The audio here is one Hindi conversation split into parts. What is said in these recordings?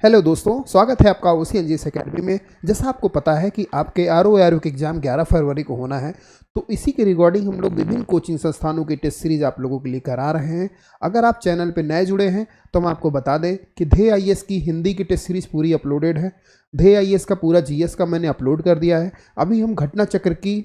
हेलो दोस्तों, स्वागत है आपका OCNGS अकेडमी में। जैसा आपको पता है कि आपके RO के एग्ज़ाम 11 फरवरी को होना है, तो इसी के रिगार्डिंग हम लोग विभिन्न कोचिंग संस्थानों की टेस्ट सीरीज आप लोगों के लिए करा रहे हैं। अगर आप चैनल पर नए जुड़े हैं तो हम आपको बता दें कि ध्येय IAS की हिंदी की टेस्ट सीरीज पूरी अपलोडेड है। ध्येय IAS का पूरा GS का मैंने अपलोड कर दिया है। अभी हम घटना चक्र की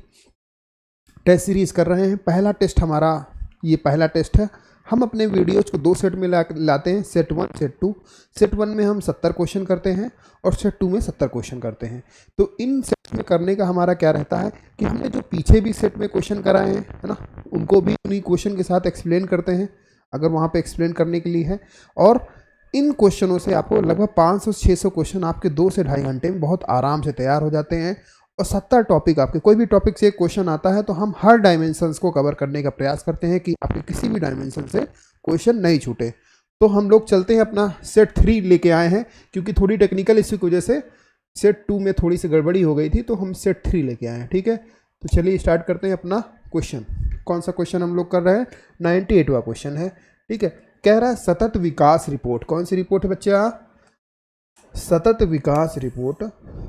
टेस्ट सीरीज कर रहे हैं। पहला टेस्ट हमारा ये पहला टेस्ट है। हम अपने वीडियोज़ को 2 सेट में लाते हैं, सेट 1 सेट 2। सेट 1 में हम 70 क्वेश्चन करते हैं और सेट 2 में 70 क्वेश्चन करते हैं। तो इन सेट में करने का हमारा क्या रहता है कि हमने जो पीछे भी सेट में क्वेश्चन कराए हैं, है ना, उनको भी उन्हीं क्वेश्चन के साथ एक्सप्लेन करते हैं अगर वहाँ पे एक्सप्लेन करने के लिए है। और इन क्वेश्चनों से आपको लगभग 500-600 क्वेश्चन आपके 2 से ढाई घंटे में बहुत आराम से तैयार हो जाते हैं। और 70 टॉपिक, आपके कोई भी टॉपिक से एक क्वेश्चन आता है तो हम हर डायमेंशंस को कवर करने का प्रयास करते हैं कि आपके किसी भी डायमेंशन से क्वेश्चन नहीं छूटे। तो हम लोग चलते हैं अपना सेट 3 लेके आए हैं, क्योंकि थोड़ी टेक्निकल इश्यू की वजह से सेट 2 में थोड़ी सी गड़बड़ी हो गई थी, तो हम सेट 3 लेके आए हैं। ठीक है, तो चलिए स्टार्ट करते हैं अपना क्वेश्चन। कौन सा क्वेश्चन हम लोग कर रहे हैं? 98वां क्वेश्चन है। ठीक है, कह रहा है सतत विकास रिपोर्ट। कौन सी रिपोर्ट है बच्चा? सतत विकास रिपोर्ट।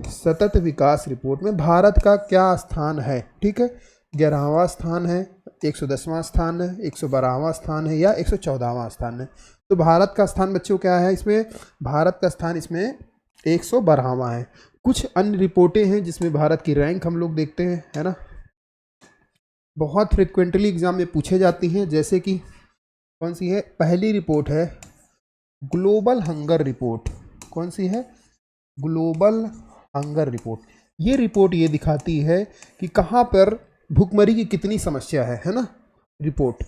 सतत विकास रिपोर्ट में भारत का क्या स्थान है? ठीक है, 11वां स्थान है, 110वां स्थान है, 112वां स्थान है या 114वां स्थान है? तो भारत का स्थान बच्चों क्या है इसमें? भारत का स्थान इसमें 112वां है। कुछ अन्य रिपोर्टें हैं जिसमें भारत की रैंक हम लोग देखते हैं, है ना, बहुत फ्रिक्वेंटली एग्जाम में पूछे जाती हैं। जैसे कि कौन सी है? पहली रिपोर्ट है ग्लोबल हंगर रिपोर्ट। कौन सी है? Global hunger report. ये रिपोर्ट ये दिखाती है कि कहाँ पर भूखमरी की कितनी समस्या है ना, रिपोर्ट।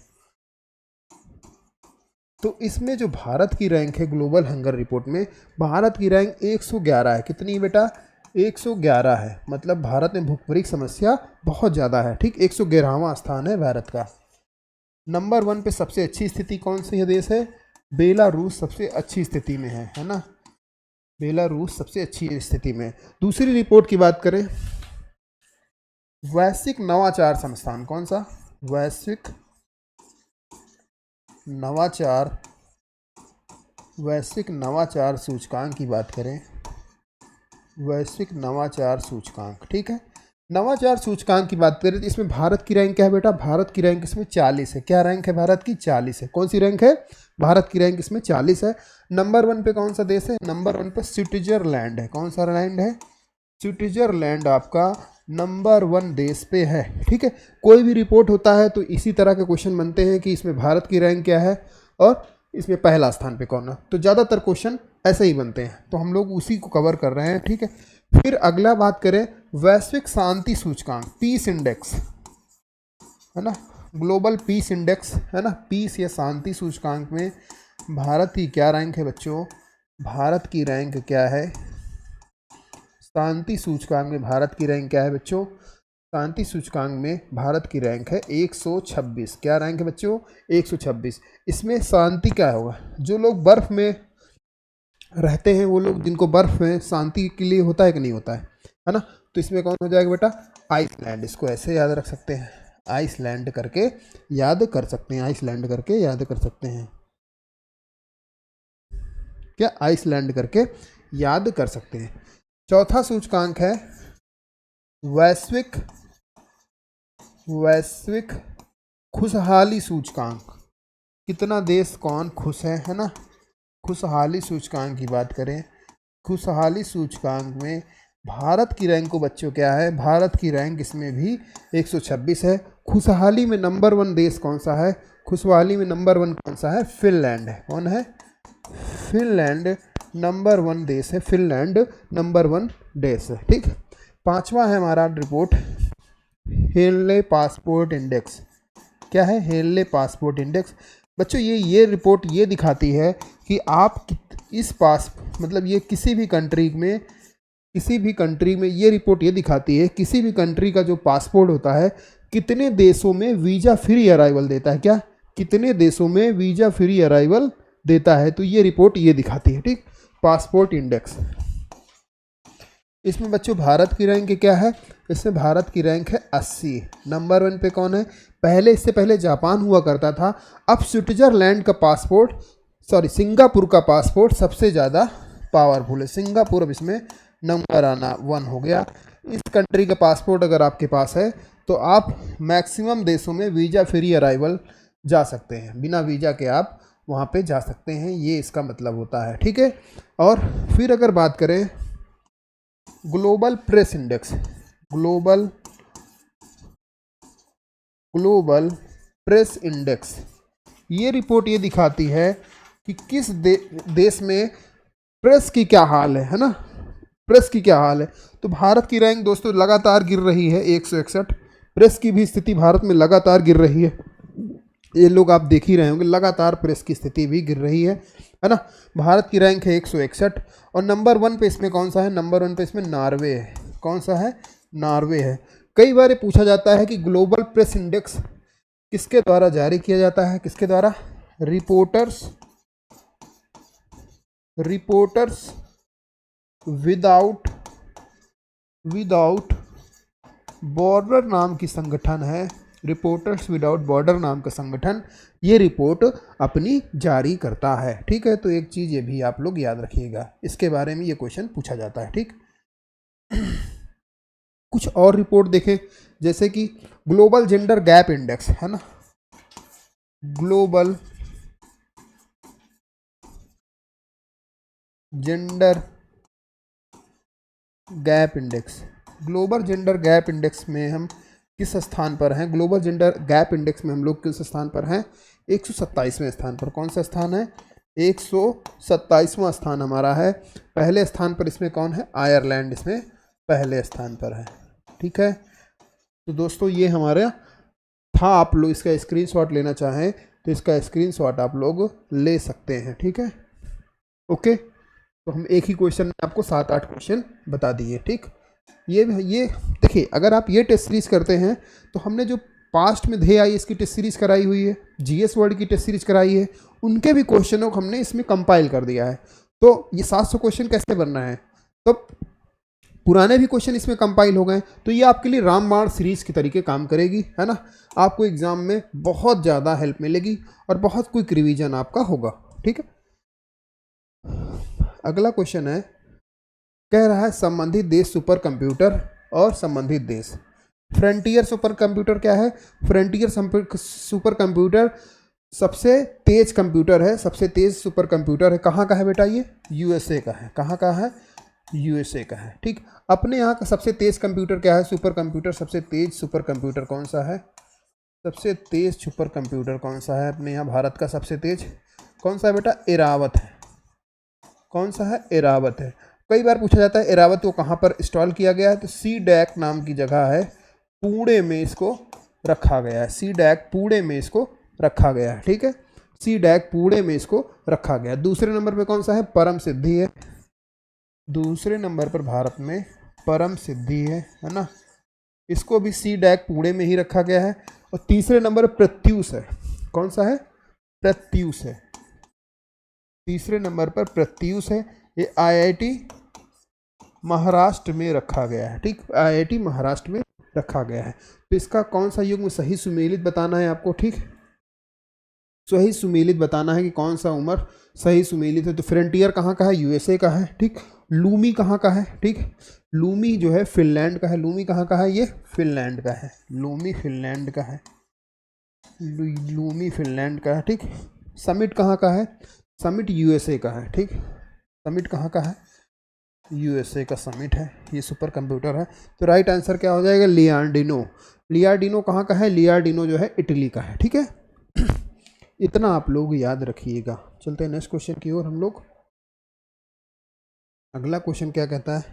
तो इसमें जो भारत की रैंक है ग्लोबल हंगर रिपोर्ट में, भारत की रैंक 111 है। कितनी बेटा? 111 है। मतलब भारत में भूखमरी की समस्या बहुत ज़्यादा है। ठीक, 111वां स्थान है भारत का। नंबर 1 पे सबसे अच्छी स्थिति कौन सी है देश है? बेलारूस सबसे अच्छी स्थिति में है ना, बेलारूस सबसे अच्छी स्थिति में। दूसरी रिपोर्ट की बात करें, वैश्विक नवाचार संस्थान। कौन सा? वैश्विक नवाचार, वैश्विक नवाचार सूचकांक की बात करें, वैश्विक नवाचार सूचकांक। ठीक है, नवाचार सूचकांक की बात करें तो इसमें भारत की रैंक क्या है बेटा? भारत की रैंक इसमें 40 है। क्या रैंक है भारत की? 40 है। कौन सी रैंक है? भारत की रैंक इसमें 40 है। नंबर 1 पे कौन सा देश है? नंबर 1 पे स्विट्जरलैंड है। कौन सा लैंड है? स्विट्जरलैंड आपका नंबर 1 देश पे है। ठीक है, कोई भी रिपोर्ट होता है तो इसी तरह के क्वेश्चन बनते हैं कि इसमें भारत की रैंक क्या है और इसमें पहला स्थान पे कौन है। तो ज़्यादातर क्वेश्चन ऐसे ही बनते हैं, तो हम लोग उसी को कवर कर रहे हैं। ठीक है, फिर अगला बात करें वैश्विक शांति सूचकांक, पीस इंडेक्स, है ना, ग्लोबल पीस इंडेक्स, है ना, पीस या शांति सूचकांक में भारत की क्या रैंक है बच्चों? भारत की रैंक क्या है? शांति सूचकांक में भारत की रैंक क्या है बच्चों? शांति सूचकांक में भारत की रैंक है 126। क्या रैंक है बच्चों? 126। इसमें शांति क्या होगा? जो लोग बर्फ़ में रहते हैं, वो लोग जिनको बर्फ़ में शांति के लिए होता है कि नहीं होता है ना, तो इसमें कौन हो जाएगा बेटा? आइसलैंड। इसको ऐसे याद रख सकते हैं, आइसलैंड करके याद कर सकते हैं, आइसलैंड करके याद कर सकते हैं। क्या? आइसलैंड करके याद कर सकते हैं। चौथा सूचकांक है वैश्विक खुशहाली सूचकांक। कितना देश कौन खुश है ना, खुशहाली सूचकांक की बात करें, खुशहाली सूचकांक में भारत की रैंक को बच्चों क्या है? भारत की रैंक इसमें भी 126 है। खुशहाली में नंबर 1 देश कौन सा है? खुशहाली में नंबर 1 कौन सा है? फिनलैंड है। कौन है? फिनलैंड नंबर 1 देश है। फिनलैंड नंबर 1 देश है। ठीक, पांचवा है हमारा रिपोर्ट हेनले पासपोर्ट इंडेक्स। क्या है? Henley passport index. बच्चों ये रिपोर्ट ये दिखाती है कि आप इस मतलब ये किसी भी कंट्री में ये रिपोर्ट ये दिखाती है किसी भी कंट्री का जो पासपोर्ट होता है कितने देशों में वीज़ा फ्री अराइवल देता है। क्या? कितने देशों में वीज़ा फ्री अराइवल देता है, तो ये रिपोर्ट ये दिखाती है। ठीक, पासपोर्ट इंडेक्स। इसमें बच्चों भारत की रैंक क्या है? इसमें भारत की रैंक है 80। नंबर 1 पे कौन है? इससे पहले जापान हुआ करता था। अब स्विट्जरलैंड का पासपोर्ट, सिंगापुर का पासपोर्ट सबसे ज़्यादा पावरफुल है। सिंगापुर अब इसमें नंबर आना 1 हो गया। इस कंट्री का पासपोर्ट अगर आपके पास है तो आप मैक्सिमम देशों में वीज़ा फ्री अराइवल जा सकते हैं, बिना वीज़ा के आप वहाँ पे जा सकते हैं, ये इसका मतलब होता है, ठीक है। और फिर अगर बात करें global press index, global press index, ये रिपोर्ट ये दिखाती है कि किस देश में प्रेस की क्या हाल है ना, प्रेस की क्या हाल है। तो भारत की रैंक दोस्तों लगातार गिर रही है 161। प्रेस की भी स्थिति भारत में लगातार गिर रही है, ये लोग आप देख ही रहे होंगे, लगातार प्रेस की स्थिति भी गिर रही है ना। भारत की रैंक है 161 और नंबर 1 पे इसमें कौन सा है, नंबर 1 पे इसमें नॉर्वे है। कौन सा है, नॉर्वे है। कई बार ये पूछा जाता है कि ग्लोबल प्रेस इंडेक्स किसके द्वारा जारी किया जाता है, किसके द्वारा, रिपोर्टर्स विदाउट बॉर्डर नाम की संगठन है, रिपोर्टर्स विदाउट बॉर्डर नाम का संगठन ये रिपोर्ट अपनी जारी करता है, ठीक है। तो एक चीज़ ये भी आप लोग याद रखिएगा, इसके बारे में ये क्वेश्चन पूछा जाता है, ठीक। कुछ और रिपोर्ट देखें, जैसे कि ग्लोबल जेंडर गैप इंडेक्स है ना, global gender gap index, global gender gap index में हम किस स्थान पर हैं, ग्लोबल जेंडर गैप इंडेक्स में हम लोग किस स्थान पर हैं, 127वें स्थान पर। कौन सा स्थान है, 127वां स्थान हमारा है। पहले स्थान पर इसमें कौन है, आयरलैंड इसमें पहले स्थान पर है, ठीक है। तो दोस्तों ये हमारा था, आप लोग इसका स्क्रीनशॉट लेना चाहें तो इसका स्क्रीनशॉट आप लोग ले सकते हैं, ठीक है, ओके। तो हम एक ही क्वेश्चन में आपको 7-8 क्वेश्चन बता दिए, ठीक। ये देखिए, अगर आप ये टेस्ट सीरीज करते हैं तो हमने जो पास्ट में ध्येय आई इसकी टेस्ट सीरीज कराई हुई है, जीएस वर्ड की टेस्ट सीरीज कराई है, उनके भी क्वेश्चनों को हमने इसमें कंपाइल कर दिया है। तो ये 700 क्वेश्चन कैसे बनना है, तो पुराने भी क्वेश्चन इसमें कंपाइल हो गए, तो ये आपके लिए रामबाण सीरीज के तरीके काम करेगी, है ना। आपको एग्जाम में बहुत ज़्यादा हेल्प मिलेगी और बहुत क्विक रिवीजन आपका होगा, ठीक है। अगला क्वेश्चन है, कह रहा है संबंधित देश सुपर कंप्यूटर और संबंधित देश। फ्रंटियर सुपर कंप्यूटर क्या है, फ्रंटियर सुपर कंप्यूटर सबसे तेज कंप्यूटर है, सबसे तेज सुपर कंप्यूटर है। कहाँ का है बेटा, ये यूएसए का है। कहाँ का है, यूएसए का है, ठीक। अपने यहाँ का सबसे तेज कंप्यूटर क्या है, सुपर कंप्यूटर, सबसे तेज सुपर कंप्यूटर कौन सा है, सबसे तेज सुपर कंप्यूटर कौन सा है अपने यहाँ भारत का सबसे तेज कौन सा है बेटा, एरावत है। कौन सा है, एरावत है। कई बार पूछा जाता है एरावत को कहाँ पर इंस्टॉल किया गया है, तो सी डैक नाम की जगह है, पुणे में इसको रखा गया है, सी डैक पुणे में इसको रखा गया है, ठीक है। सी डैक पुणे में इसको रखा गया है। दूसरे नंबर पे कौन सा है, परम सिद्धि है। दूसरे नंबर पर भारत में परम सिद्धि है ना, इसको भी सी डैक पुणे में ही रखा गया है। और तीसरे नंबर पर प्रत्यूष है। कौन सा है, प्रत्यूष है। तीसरे नंबर पर प्रत्यूष है, ये आईआईटी महाराष्ट्र में रखा गया है, ठीक। आईआईटी महाराष्ट्र में रखा गया है। तो इसका कौन सा युग्म सही सुमेलित बताना है आपको, ठीक। सही सुमेलित बताना है कि कौन सा उम्र सही सुमेलित है। तो फ्रंटियर कहाँ का है, यूएसए का है, ठीक। लूमी कहाँ का है, ठीक। लूमी जो है फिनलैंड का है। लूमी कहाँ का है, ये फिनलैंड का है। लूमी फिनलैंड का है, लूमी फिनलैंड का है, ठीक। समिट कहाँ का है, समिट यूएसए का है, ठीक। समिट कहाँ का है, यूएसए का समिट है, ये सुपर कंप्यूटर है। तो राइट आंसर क्या हो जाएगा, लियार्डिनो। लियार्डिनो कहाँ का है, लियार्डिनो जो है इटली का है, ठीक है। इतना आप लोग याद रखिएगा। चलते हैं नेक्स्ट क्वेश्चन की ओर हम लोग। अगला क्वेश्चन क्या कहता है,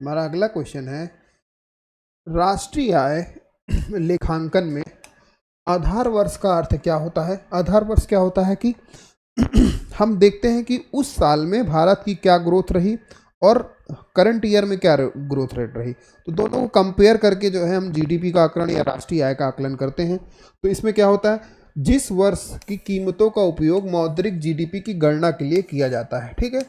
हमारा अगला क्वेश्चन है, राष्ट्रीय आय लेखांकन में आधार वर्ष का अर्थ क्या होता है। आधार वर्ष क्या होता है कि हम देखते हैं कि उस साल में भारत की क्या ग्रोथ रही और करंट ईयर में क्या ग्रोथ रेट रही। तो दोनों को कंपेयर करके जो है हम जीडीपी का आकलन या राष्ट्रीय आय का आकलन करते हैं। तो इसमें क्या होता है, जिस वर्ष की कीमतों का उपयोग मौद्रिक जीडीपी की गणना के लिए किया जाता है, ठीक है।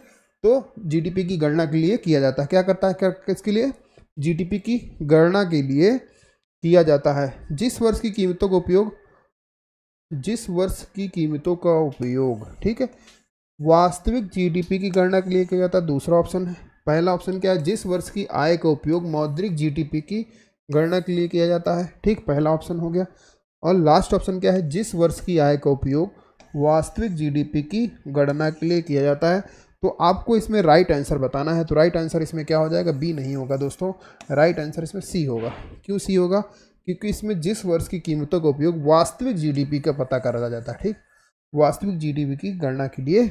तो जीडीपी की गणना के लिए किया जाता है, क्या करता है, किसके लिए, जीडीपी की गणना के लिए किया जाता है। जिस वर्ष की कीमतों का उपयोग जिस वर्ष की कीमतों का उपयोग, ठीक है, वास्तविक जीडीपी की गणना के लिए किया जाता है, दूसरा ऑप्शन है। पहला ऑप्शन क्या है, जिस वर्ष की आय का उपयोग मौद्रिक जीडीपी की गणना के लिए किया जाता है, ठीक, पहला ऑप्शन हो गया। और लास्ट ऑप्शन क्या है, जिस वर्ष की आय का उपयोग वास्तविक जीडीपी की गणना के लिए किया जाता है। तो आपको इसमें राइट आंसर बताना है, तो राइट आंसर इसमें क्या हो जाएगा, बी नहीं होगा दोस्तों, राइट आंसर इसमें सी होगा। क्यों सी होगा, क्योंकि इसमें जिस वर्ष की कीमतों का उपयोग वास्तविक जीडीपी का पता करा जाता है, ठीक, वास्तविक जीडीपी की गणना के लिए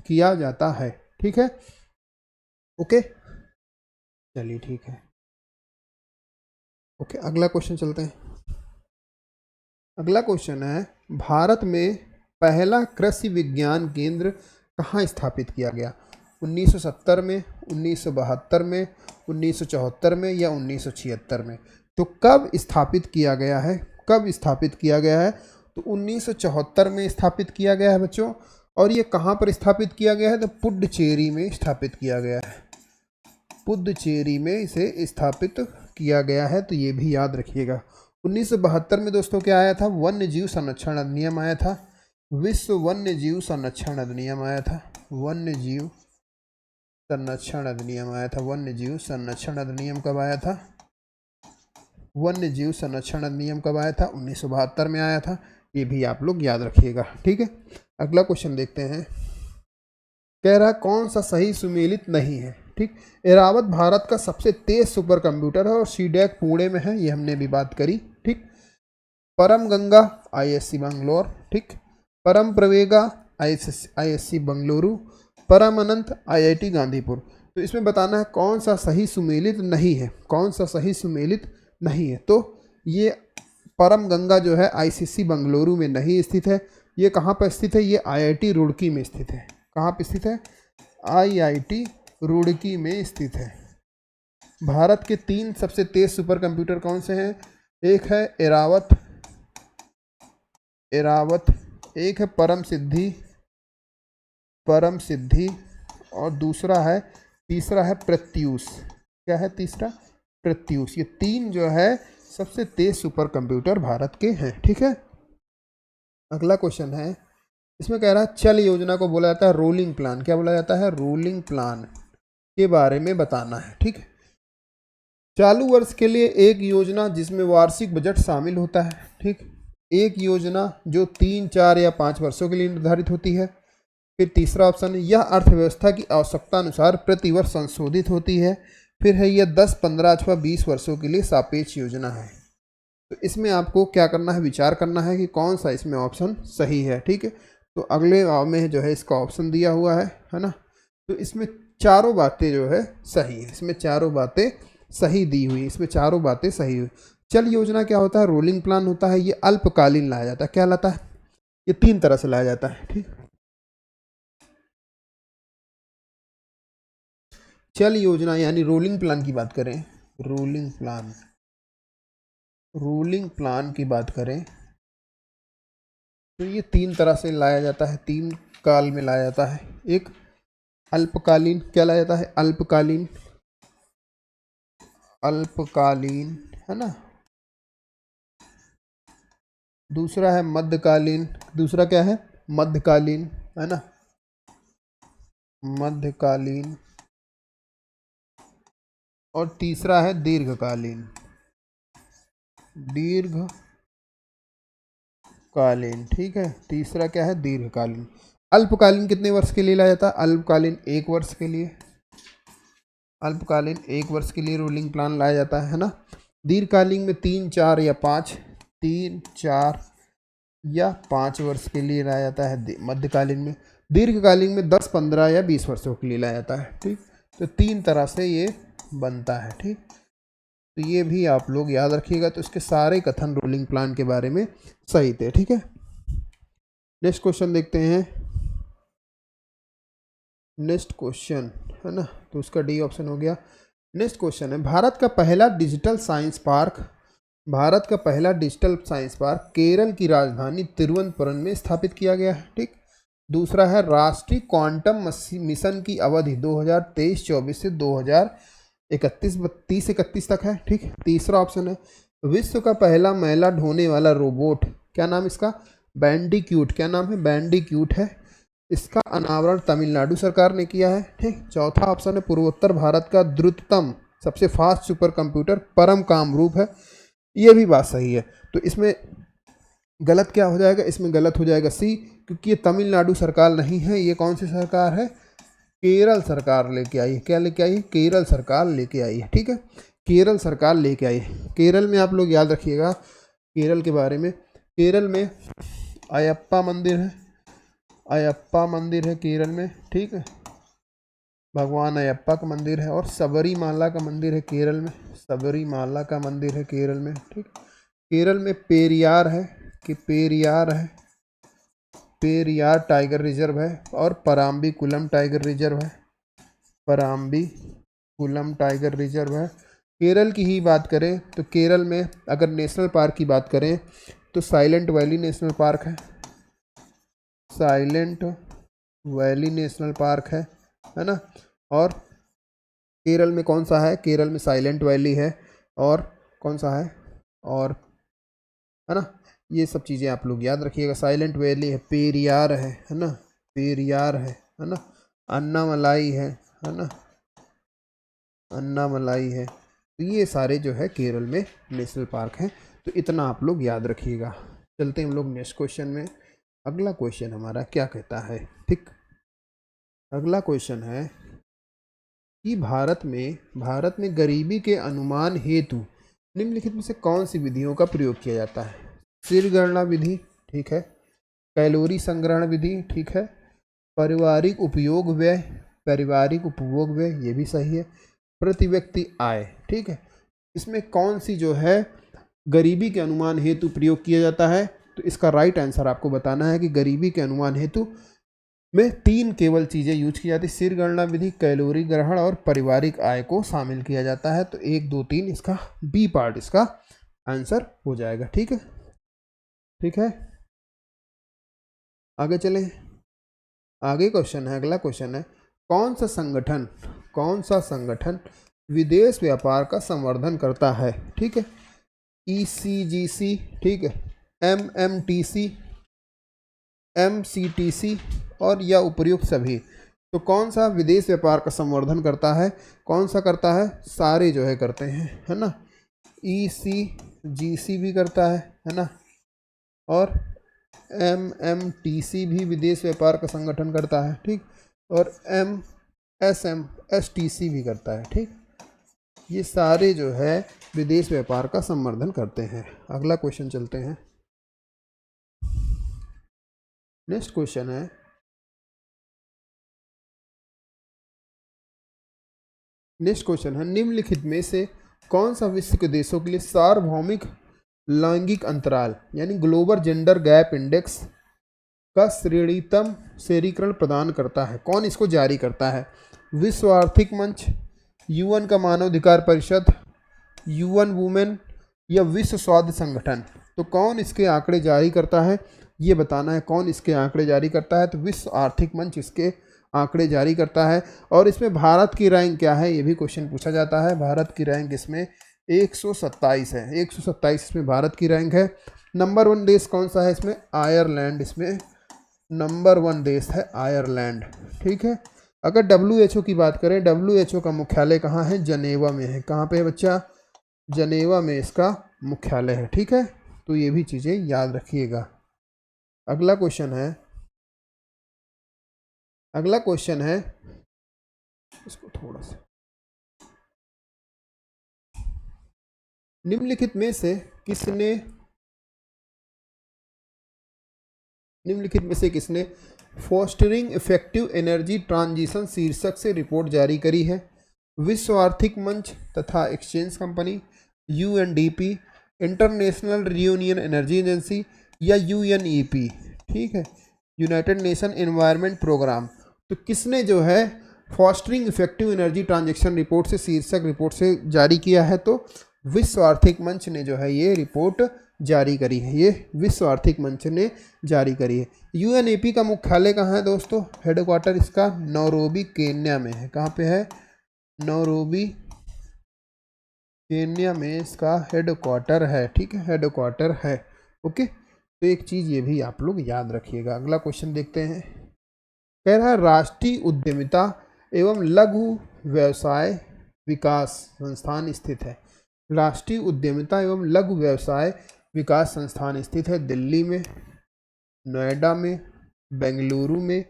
किया जाता है, ठीक है, ओके, चलिए ठीक है, ओके, अगला क्वेश्चन चलते हैं। अगला क्वेश्चन है, भारत में पहला कृषि विज्ञान केंद्र कहाँ स्थापित किया गया, 1970 में, 1972 में, 1974 में या 1976 में। तो कब स्थापित किया गया है, कब स्थापित किया गया है, तो 1974 में स्थापित किया गया है बच्चों। और ये कहाँ पर स्थापित किया गया है, तो पुडुचेरी में स्थापित किया गया है, पुडुचेरी में इसे स्थापित किया गया है, तो ये भी याद रखिएगा। 1972 में दोस्तों क्या आया था, वन्य जीव संरक्षण अधिनियम आया था, विश्व वन्य जीव संरक्षण अधिनियम आया था, वन्य जीव संरक्षण अधिनियम आया था, वन्य जीव संरक्षण अधिनियम कब आया था, वन्य जीव संरक्षण अधिनियम कब आया था, 1972 में आया था, ये भी आप लोग याद रखिएगा, ठीक है। अगला क्वेश्चन देखते हैं, कह रहा कौन सा सही सुमेलित नहीं है, ठीक। एरावत भारत का सबसे तेज सुपर कंप्यूटर है और सीडैक पुणे में है, ये हमने भी बात करी, ठीक। परम गंगा आईएससी बंगलोर, ठीक। परम प्रवेगा आईएससी बंगलुरु, परम अनंत आईआईटी गांधीपुर। तो इसमें बताना है कौन सा सही सुमेलित नहीं है, कौन सा सही सुमेलित नहीं है। तो ये परम गंगा जो है आईसीसी बंगलुरु में नहीं स्थित है, ये कहाँ पर स्थित है, ये आईआईटी रुड़की में स्थित है, कहाँ पर स्थित है, आईआईटी रुड़की में स्थित है। भारत के 3 सबसे तेज सुपर कंप्यूटर कौन से हैं, एक है एरावत, एक है परम सिद्धि और तीसरा है प्रत्यूष। क्या है तीसरा, प्रत्यूष। ये 3 जो है सबसे तेज सुपर कंप्यूटर भारत के हैं, ठीक है। अगला क्वेश्चन है, इसमें कह रहा है चल योजना को बोला जाता है रोलिंग प्लान, क्या बोला जाता है, रोलिंग प्लान के बारे में बताना है, ठीक है। चालू वर्ष के लिए एक योजना जिसमें वार्षिक बजट शामिल होता है, ठीक। एक योजना जो 3, 4 या 5 वर्षों के लिए निर्धारित होती है। फिर तीसरा ऑप्शन है यह अर्थव्यवस्था की आवश्यकता अनुसार प्रतिवर्ष संशोधित होती है। फिर है यह 10, 15 अथवा 20 वर्षों के लिए सापेक्ष योजना है। तो इसमें आपको क्या करना है, विचार करना है कि कौन सा इसमें ऑप्शन सही है, ठीक है। तो अगले में जो है इसका ऑप्शन दिया हुआ है ना। तो इसमें चारों बातें जो है सही है, इसमें चारों बातें सही दी हुई, इसमें चारों बातें सही हुई। चल योजना क्या होता है, रोलिंग प्लान होता है, ये अल्पकालीन लाया जाता है। क्या लाता है, ये 3 तरह से लाया जाता है, ठीक। चल योजना यानी रोलिंग प्लान की बात करें, रोलिंग प्लान की बात करें तो ये 3 तरह से लाया जाता है, 3 काल में लाया जाता है। एक अल्पकालीन, क्या लाया जाता है, अल्पकालीन है ना। दूसरा है मध्यकालीन, दूसरा क्या है, मध्यकालीन है ना, मध्यकालीन। और तीसरा है दीर्घकालीन, ठीक है। तीसरा क्या है, दीर्घकालीन। अल्पकालीन कितने वर्ष के लिए लाया जाता है, अल्पकालीन 1 वर्ष के लिए, अल्पकालीन 1 वर्ष के लिए रोलिंग प्लान लाया जाता है ना। दीर्घकालीन में 3, 4 या 5, 3, 4 या 5 वर्ष के लिए लाया जाता है मध्यकालीन में। दीर्घकालीन में 10, 15 या 20 वर्षों के लिए लाया जाता है, ठीक। तो 3 तरह से ये बनता है, ठीक। तो ये भी आप लोग याद रखिएगा। तो इसके सारे कथन रोलिंग प्लान के बारे में सही थे, ठीक है। नेक्स्ट क्वेश्चन देखते हैं, नेक्स्ट क्वेश्चन है ना, तो उसका डी ऑप्शन हो गया। नेक्स्ट क्वेश्चन है, भारत का पहला डिजिटल साइंस पार्क केरल की राजधानी तिरुवनंतपुरम में स्थापित किया गया है, ठीक। दूसरा है राष्ट्रीय क्वांटम मिशन की अवधि 2023-24 से 2031 तक है, ठीक। तीसरा ऑप्शन है विश्व का पहला मैला ढोने वाला रोबोट, क्या नाम इसका, बैंडिक्यूट, क्या नाम है, बैंडिक्यूट है। इसका अनावरण तमिलनाडु सरकार ने किया है। ठीक, चौथा ऑप्शन है पूर्वोत्तर भारत का द्रुततम सबसे फास्ट सुपर कंप्यूटर परम कामरूप है। ये भी बात सही है। तो इसमें गलत क्या हो जाएगा, इसमें गलत हो जाएगा सी, क्योंकि ये तमिलनाडु सरकार नहीं है, ये कौन सी सरकार है, केरल सरकार लेके आई है। क्या लेके आई है, केरल सरकार लेके आई है। ठीक है, केरल सरकार लेके आई है। केरल में आप लोग याद रखिएगा केरल के बारे में, केरल में अयप्पा मंदिर है, अयप्पा मंदिर है केरल में। ठीक है, भगवान अयप्पा का मंदिर है। और सबरीमाला का मंदिर है केरल में, सबरीमाला का मंदिर है केरल में। ठीक, केरल में पेरियार है, कि पेरियार है, पेरियार टाइगर रिजर्व है। और पराम्बी कुलम टाइगर रिजर्व है, पराम्बी कुलम टाइगर रिजर्व है। केरल की ही बात करें तो केरल में अगर नेशनल पार्क की बात करें तो साइलेंट वैली नेशनल पार्क है, साइलेंट वैली नेशनल पार्क है ना। और केरल में कौन सा है, केरल में साइलेंट वैली है, और कौन सा है, और है ना, ये सब चीज़ें आप लोग याद रखिएगा। साइलेंट वैली है, पेरियार है ना, पेरियार है ना, अन्नामलाई है ना, अन्नामलाई है। तो ये सारे जो है केरल में नेशनल पार्क हैं। तो इतना आप लोग याद रखिएगा। चलते हैं हम लोग नेक्स्ट क्वेश्चन में। अगला क्वेश्चन हमारा क्या कहता है, ठीक, अगला क्वेश्चन है कि भारत में गरीबी के अनुमान हेतु निम्नलिखित में से कौन सी विधियों का प्रयोग किया जाता है। सिर गणना विधि, ठीक है, कैलोरी संग्रहण विधि, ठीक है, पारिवारिक उपयोग व्यय, पारिवारिक उपभोग व्यय, ये भी सही है, प्रति व्यक्ति आय। ठीक है, इसमें कौन सी जो है गरीबी के अनुमान हेतु प्रयोग किया जाता है। तो इसका राइट आंसर आपको बताना है कि गरीबी के अनुमान हेतु में तीन केवल चीज़ें यूज की जाती, सिर गणना विधि, कैलोरी ग्रहण और पारिवारिक आय को शामिल किया जाता है। तो 1, 2, 3 इसका बी पार्ट इसका आंसर हो जाएगा। ठीक है, ठीक है, आगे चलें। आगे क्वेश्चन है, अगला क्वेश्चन है कौन सा संगठन विदेश व्यापार का संवर्धन करता है। ठीक है, ECGC, ठीक है, MMTC, MCTC और या उपर्युक्त सभी। तो कौन सा विदेश व्यापार का संवर्धन करता है, कौन सा करता है, सारे जो है करते हैं, है ना। ECGC भी करता है ना, और MMTC भी विदेश व्यापार का संगठन करता है। ठीक, और STC भी करता है। ठीक, ये सारे जो है विदेश व्यापार का संवर्धन करते हैं। अगला क्वेश्चन चलते हैं। नेक्स्ट क्वेश्चन है निम्नलिखित में से कौन सा विश्व के देशों के लिए सार्वभौमिक लैंगिक अंतराल यानी ग्लोबल जेंडर गैप इंडेक्स का श्रेणीतम शेरीकरण प्रदान करता है। कौन इसको जारी करता है, विश्व आर्थिक मंच, UN का मानवाधिकार परिषद, UN वुमेन या विश्व स्वास्थ्य संगठन। तो कौन इसके आंकड़े जारी करता है, ये बताना है कौन इसके आंकड़े जारी करता है। तो विश्व आर्थिक मंच इसके आंकड़े जारी करता है। और इसमें भारत की रैंक क्या है, ये भी क्वेश्चन पूछा जाता है। भारत की रैंक इसमें 127 है, 127 इसमें भारत की रैंक है। नंबर 1 देश कौन सा है इसमें, आयरलैंड, इसमें नंबर 1 देश है आयरलैंड। ठीक है, अगर WHO की बात करें, WHO का मुख्यालय कहाँ है, जनेवा में है। कहाँ पे है बच्चा, जनेवा में इसका मुख्यालय है। ठीक है, तो ये भी चीज़ें याद रखिएगा। अगला क्वेश्चन है इसको थोड़ा सा, निम्नलिखित में से किसने फोस्टरिंग इफेक्टिव एनर्जी ट्रांजिशन शीर्षक से रिपोर्ट जारी करी है। विश्व आर्थिक मंच तथा exchange company, UNDP, international reunion energy agency या UNEP। ठीक है, यूनाइटेड नेशन एनवायरनमेंट प्रोग्राम। तो किसने जो है fostering effective energy transaction report से शीर्षक रिपोर्ट से जारी किया है, तो विश्व आर्थिक मंच ने जो है ये रिपोर्ट जारी करी है, ये विश्व आर्थिक मंच ने जारी करी है। UNEP का मुख्यालय कहाँ है दोस्तों, हेडक्वार्टर इसका नैरोबी केन्या में है। कहाँ पे है, नैरोबी केन्या में इसका हेडक्वार्टर है। ठीक है, हेडक्वार्टर है। ओके, तो एक चीज़ ये भी आप लोग याद रखिएगा। अगला क्वेश्चन देखते हैं। कह रहा है राष्ट्रीय उद्यमिता एवं लघु व्यवसाय विकास संस्थान स्थित है। राष्ट्रीय उद्यमिता एवं लघु व्यवसाय विकास संस्थान स्थित है दिल्ली में, नोएडा में, बेंगलुरु में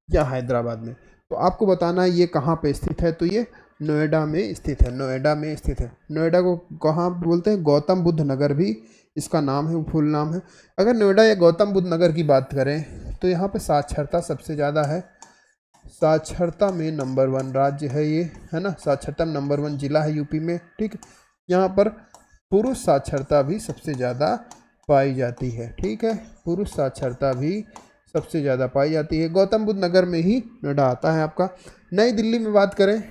या हैदराबाद में। तो आपको बताना है ये कहाँ पे स्थित है। तो ये नोएडा में स्थित है, नोएडा में स्थित है। नोएडा को कहाँ बोलते हैं? गौतम बुद्ध नगर भी इसका नाम है, फुल नाम है। अगर नोएडा या गौतम बुद्ध नगर की बात करें तो यहाँ पे साक्षरता सबसे ज़्यादा है। साक्षरता में नंबर 1 राज्य है ये, है ना। साक्षरता में नंबर 1 जिला है यूपी में, ठीक। यहाँ पर पुरुष साक्षरता भी सबसे ज़्यादा पाई जाती है, ठीक है। पुरुष साक्षरता भी सबसे ज़्यादा पाई जाती है। गौतम बुद्ध नगर में ही नोएडा आता है आपका। नई दिल्ली में बात करें,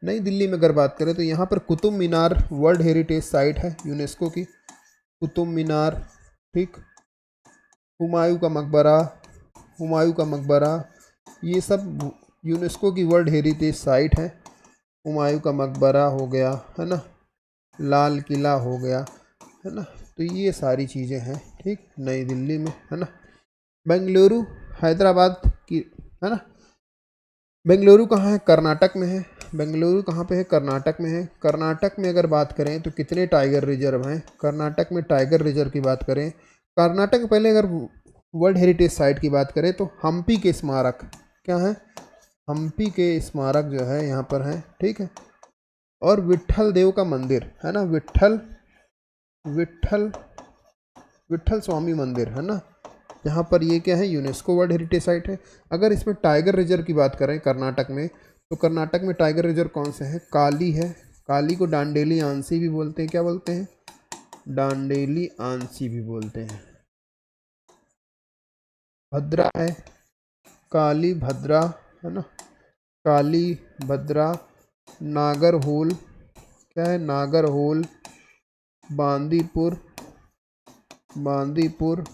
नई दिल्ली में अगर बात करें तो यहाँ पर Qutub Minar world heritage site है यूनेस्को की, कुतुब मीनार, ठीक। हुमायूं का मकबरा, हुमायूं का मकबरा, ये सब यूनेस्को की वर्ल्ड हेरिटेज साइट है। हुमायूं का मकबरा हो गया, है ना, लाल किला हो गया, है ना। तो ये सारी चीज़ें हैं, ठीक, नई दिल्ली में, है ना। बेंगलुरु हैदराबाद की, है ना। बेंगलुरु कहाँ है? कर्नाटक में है। बेंगलुरु कहाँ पे है? कर्नाटक में है। कर्नाटक में अगर बात करें तो कितने टाइगर रिजर्व हैं? कर्नाटक में टाइगर रिजर्व की बात करें, कर्नाटक पहले अगर वर्ल्ड हेरिटेज साइट की बात करें तो हम्पी के स्मारक क्या है? हम्पी के स्मारक जो है यहाँ पर है, ठीक है। और विट्ठल देव का मंदिर, है ना, विट्ठल स्वामी मंदिर, है ना। यहाँ पर ये क्या है? यूनेस्को वर्ल्ड हेरिटेज साइट है। अगर इसमें टाइगर रिजर्व की बात करें कर्नाटक में, तो कर्नाटक में टाइगर रिजर्व कौन से हैं? काली है, काली को डांडेली आंसी भी बोलते हैं। क्या बोलते हैं? डांडेली आंसी भी बोलते हैं। भद्रा है, काली भद्रा, है ना, काली भद्रा। नागरहोल, क्या है? नागरहोल, बांदीपुर, बांदीपुर,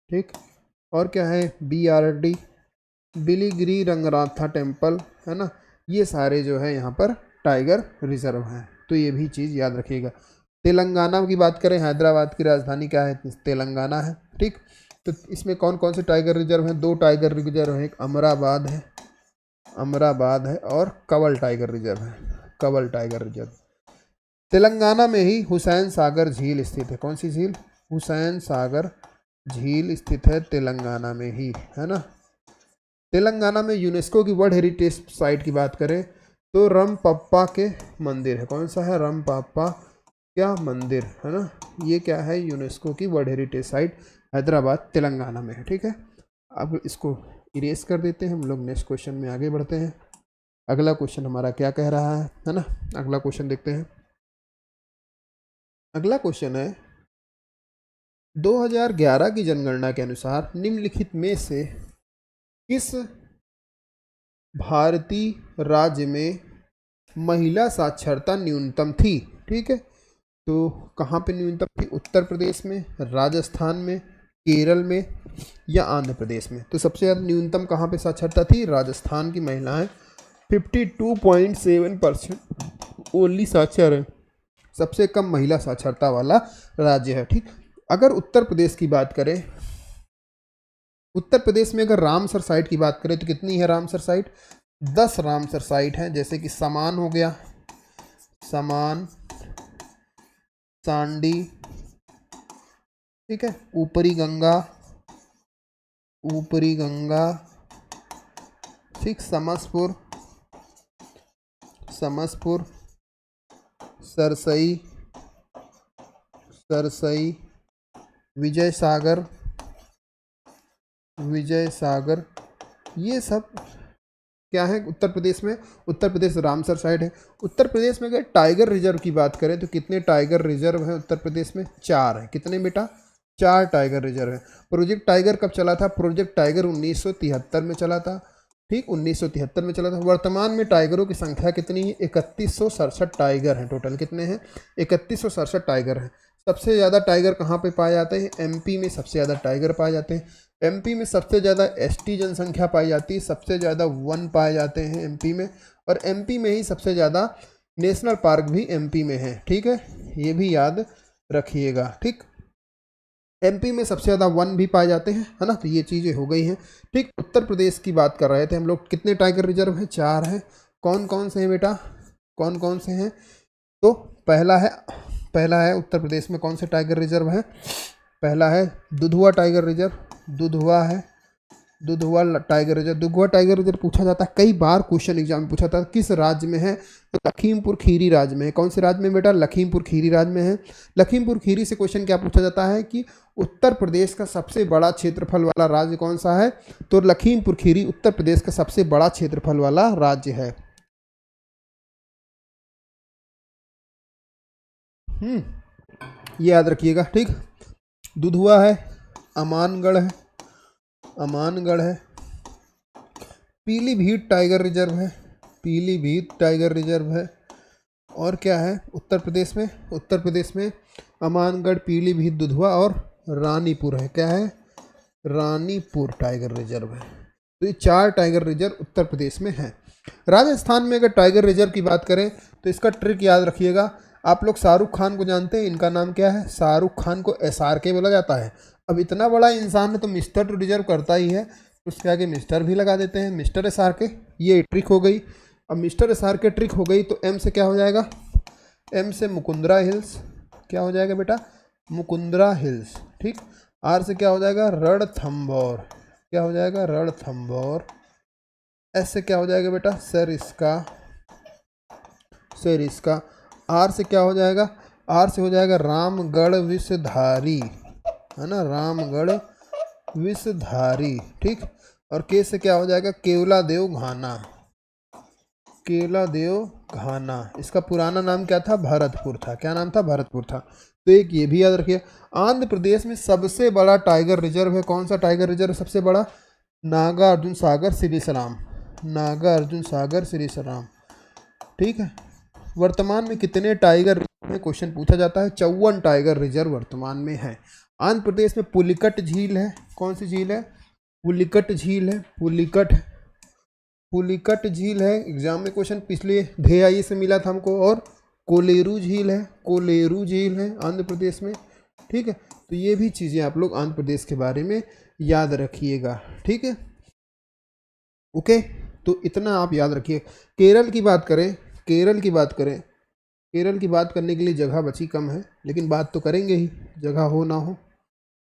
ठीक। और क्या है? BRD, बिलीगिरी रंगनाथा टेम्पल, है ना। ये सारे जो है यहाँ पर टाइगर रिजर्व हैं, तो ये भी चीज़ याद रखिएगा। तेलंगाना की बात करें, हैदराबाद की राजधानी क्या है? तेलंगाना है, ठीक। तो इसमें कौन कौन से टाइगर रिजर्व हैं? 2 टाइगर रिजर्व हैं, एक अमराबाद है, अमराबाद है, और कंवल टाइगर रिजर्व है, कंवल टाइगर रिजर्व। तेलंगाना में ही हुसैन सागर झील स्थित है। कौन सी झील? हुसैन सागर झील स्थित है तेलंगाना में ही, है ना। तेलंगाना में यूनेस्को की वर्ल्ड हेरिटेज साइट की बात करें तो रमपप्पा के मंदिर है। कौन सा है? रमपप्पा क्या मंदिर, है ना। ये क्या है? यूनेस्को की world heritage site Hyderabad Telangana में है, ठीक है। अब इसको इरेज कर देते हैं हम लोग, नेक्स्ट क्वेश्चन में आगे बढ़ते हैं। अगला क्वेश्चन हमारा क्या कह रहा है ना। अगला क्वेश्चन देखते हैं। अगला क्वेश्चन है 2011 की जनगणना के अनुसार निम्नलिखित में से किस भारतीय राज्य में महिला साक्षरता न्यूनतम थी? ठीक है, तो कहाँ पे न्यूनतम थी? उत्तर प्रदेश में, राजस्थान में, केरल में या आंध्र प्रदेश में? तो सबसे ज़्यादा न्यूनतम कहाँ पे साक्षरता थी? राजस्थान की महिलाएं 52.7% ओनली साक्षर है, सबसे कम महिला साक्षरता वाला राज्य है, ठीक। अगर उत्तर प्रदेश की बात करें, उत्तर प्रदेश में अगर रामसर साइट की बात करें तो कितनी है रामसर साइट? 10 रामसर साइट हैं, जैसे कि समान हो गया, समान, सांडी, ठीक है, ऊपरी गंगा, ऊपरी गंगा, ठीक, समसपुर, समसपुर, सरसई, सरसई, विजय सागर, विजय सागर, ये सब क्या है उत्तर प्रदेश में? उत्तर प्रदेश रामसर साइट है। उत्तर प्रदेश में अगर टाइगर रिजर्व की बात करें तो कितने टाइगर रिजर्व हैं उत्तर प्रदेश में? 4 हैं। कितने बेटा? 4 टाइगर रिजर्व हैं। प्रोजेक्ट टाइगर कब चला था? प्रोजेक्ट टाइगर 1973 में चला था, ठीक, 1973 में चला था। वर्तमान में टाइगरों की संख्या कितनी है? 3167 टाइगर हैं टोटल। कितने हैं? 3167 टाइगर हैं। सबसे ज़्यादा टाइगर कहाँ पे पाए जाते हैं? एमपी में सबसे ज़्यादा टाइगर पाए जाते हैं। एमपी में सबसे ज़्यादा एसटी जनसंख्या पाई जाती है, सबसे ज़्यादा वन पाए जाते हैं एमपी में, और एमपी में ही सबसे ज़्यादा नेशनल पार्क भी एमपी में है, ठीक है, ये भी याद रखिएगा, ठीक। एमपी में सबसे ज़्यादा वन भी पाए जाते हैं, है ना। तो ये चीज़ें हो गई हैं। ठीक, उत्तर प्रदेश की बात कर रहे थे हम लोग, कितने टाइगर रिजर्व हैं? 4 हैं। कौन कौन से हैं बेटा, कौन कौन से हैं? तो पहला है उत्तर प्रदेश में कौन से टाइगर रिजर्व है? पहला है दुधवा टाइगर रिजर्व, दुधवा है, Dudhwa tiger reserve. Dudhwa tiger reserve पूछा जाता है, कई बार क्वेश्चन एग्जाम में पूछा था, किस राज्य में है? तो लखीमपुर खीरी राज्य में है। कौन से राज्य में बेटा? लखीमपुर खीरी राज्य में है। लखीमपुर खीरी से क्वेश्चन क्या पूछा जाता है कि उत्तर प्रदेश का सबसे बड़ा क्षेत्रफल वाला राज्य कौन सा है? तो लखीमपुर खीरी उत्तर प्रदेश का सबसे बड़ा क्षेत्रफल वाला राज्य है। ये याद रखिएगा। ठीक, दुधवा है, अमानगढ़ है, अमानगढ़ है, पीलीभीत टाइगर रिजर्व है, पीलीभीत टाइगर रिजर्व है। और क्या है उत्तर प्रदेश में? उत्तर प्रदेश में अमानगढ़, पीलीभीत, दुधवा और रानीपुर है। क्या है? रानीपुर टाइगर रिजर्व है। तो ये 4 टाइगर रिजर्व उत्तर प्रदेश में हैं। राजस्थान में अगर टाइगर रिजर्व की बात करें तो इसका ट्रिक याद रखिएगा। आप लोग शाहरुख खान को जानते हैं, इनका नाम क्या है? शाहरुख खान को SRK बोला जाता है। अब इतना बड़ा इंसान है तो मिस्टर तो डिजर्व करता ही है, तो उसके आगे मिस्टर भी लगा देते हैं, मिस्टर SRK। ये ट्रिक हो गई। अब मिस्टर SRK ट्रिक हो गई तो M से क्या हो जाएगा? M से मुकुंदरा हिल्स। क्या हो जाएगा बेटा? मुकुंदरा हिल्स। ठीक, R से क्या हो जाएगा? रणथंभौर। क्या हो जाएगा? रणथंभौर। S से क्या हो जाएगा बेटा? सरिस्का, सरिस्का। R से क्या हो जाएगा? R से हो जाएगा रामगढ़ विषधारी, है ना, रामगढ़ विषधारी। ठीक, और K से क्या हो जाएगा? केवलादेव घाना, केवलादेव घाना। इसका पुराना नाम क्या था? भरतपुर था। क्या नाम था? भरतपुर था। तो एक ये भी याद रखिए। आंध्र प्रदेश में सबसे बड़ा टाइगर रिजर्व है। कौन सा टाइगर रिजर्व सबसे बड़ा? नागार्जुन सागर सिरिसराम, नागार्जुन सागर सिरिसराम। ठीक है। वर्तमान में कितने टाइगर में क्वेश्चन पूछा जाता है? 54 टाइगर रिजर्व वर्तमान में है। आंध्र प्रदेश में पुलिकट झील है। कौन सी झील है? पुलिकट झील है, पुलिकट, पुलिकट झील है। एग्जाम में क्वेश्चन पिछले ढेआई से मिला था हमको। और कोलेरू झील है, कोलेरू झील है आंध्र प्रदेश में। ठीक है, तो ये भी चीज़ें आप लोग आंध्र प्रदेश के बारे में याद रखिएगा। ठीक है, ओके। तो इतना आप याद रखिए। केरल की बात करें, केरल की बात करें, केरल की बात करने के लिए जगह बची कम है, लेकिन बात तो करेंगे ही, जगह हो ना हो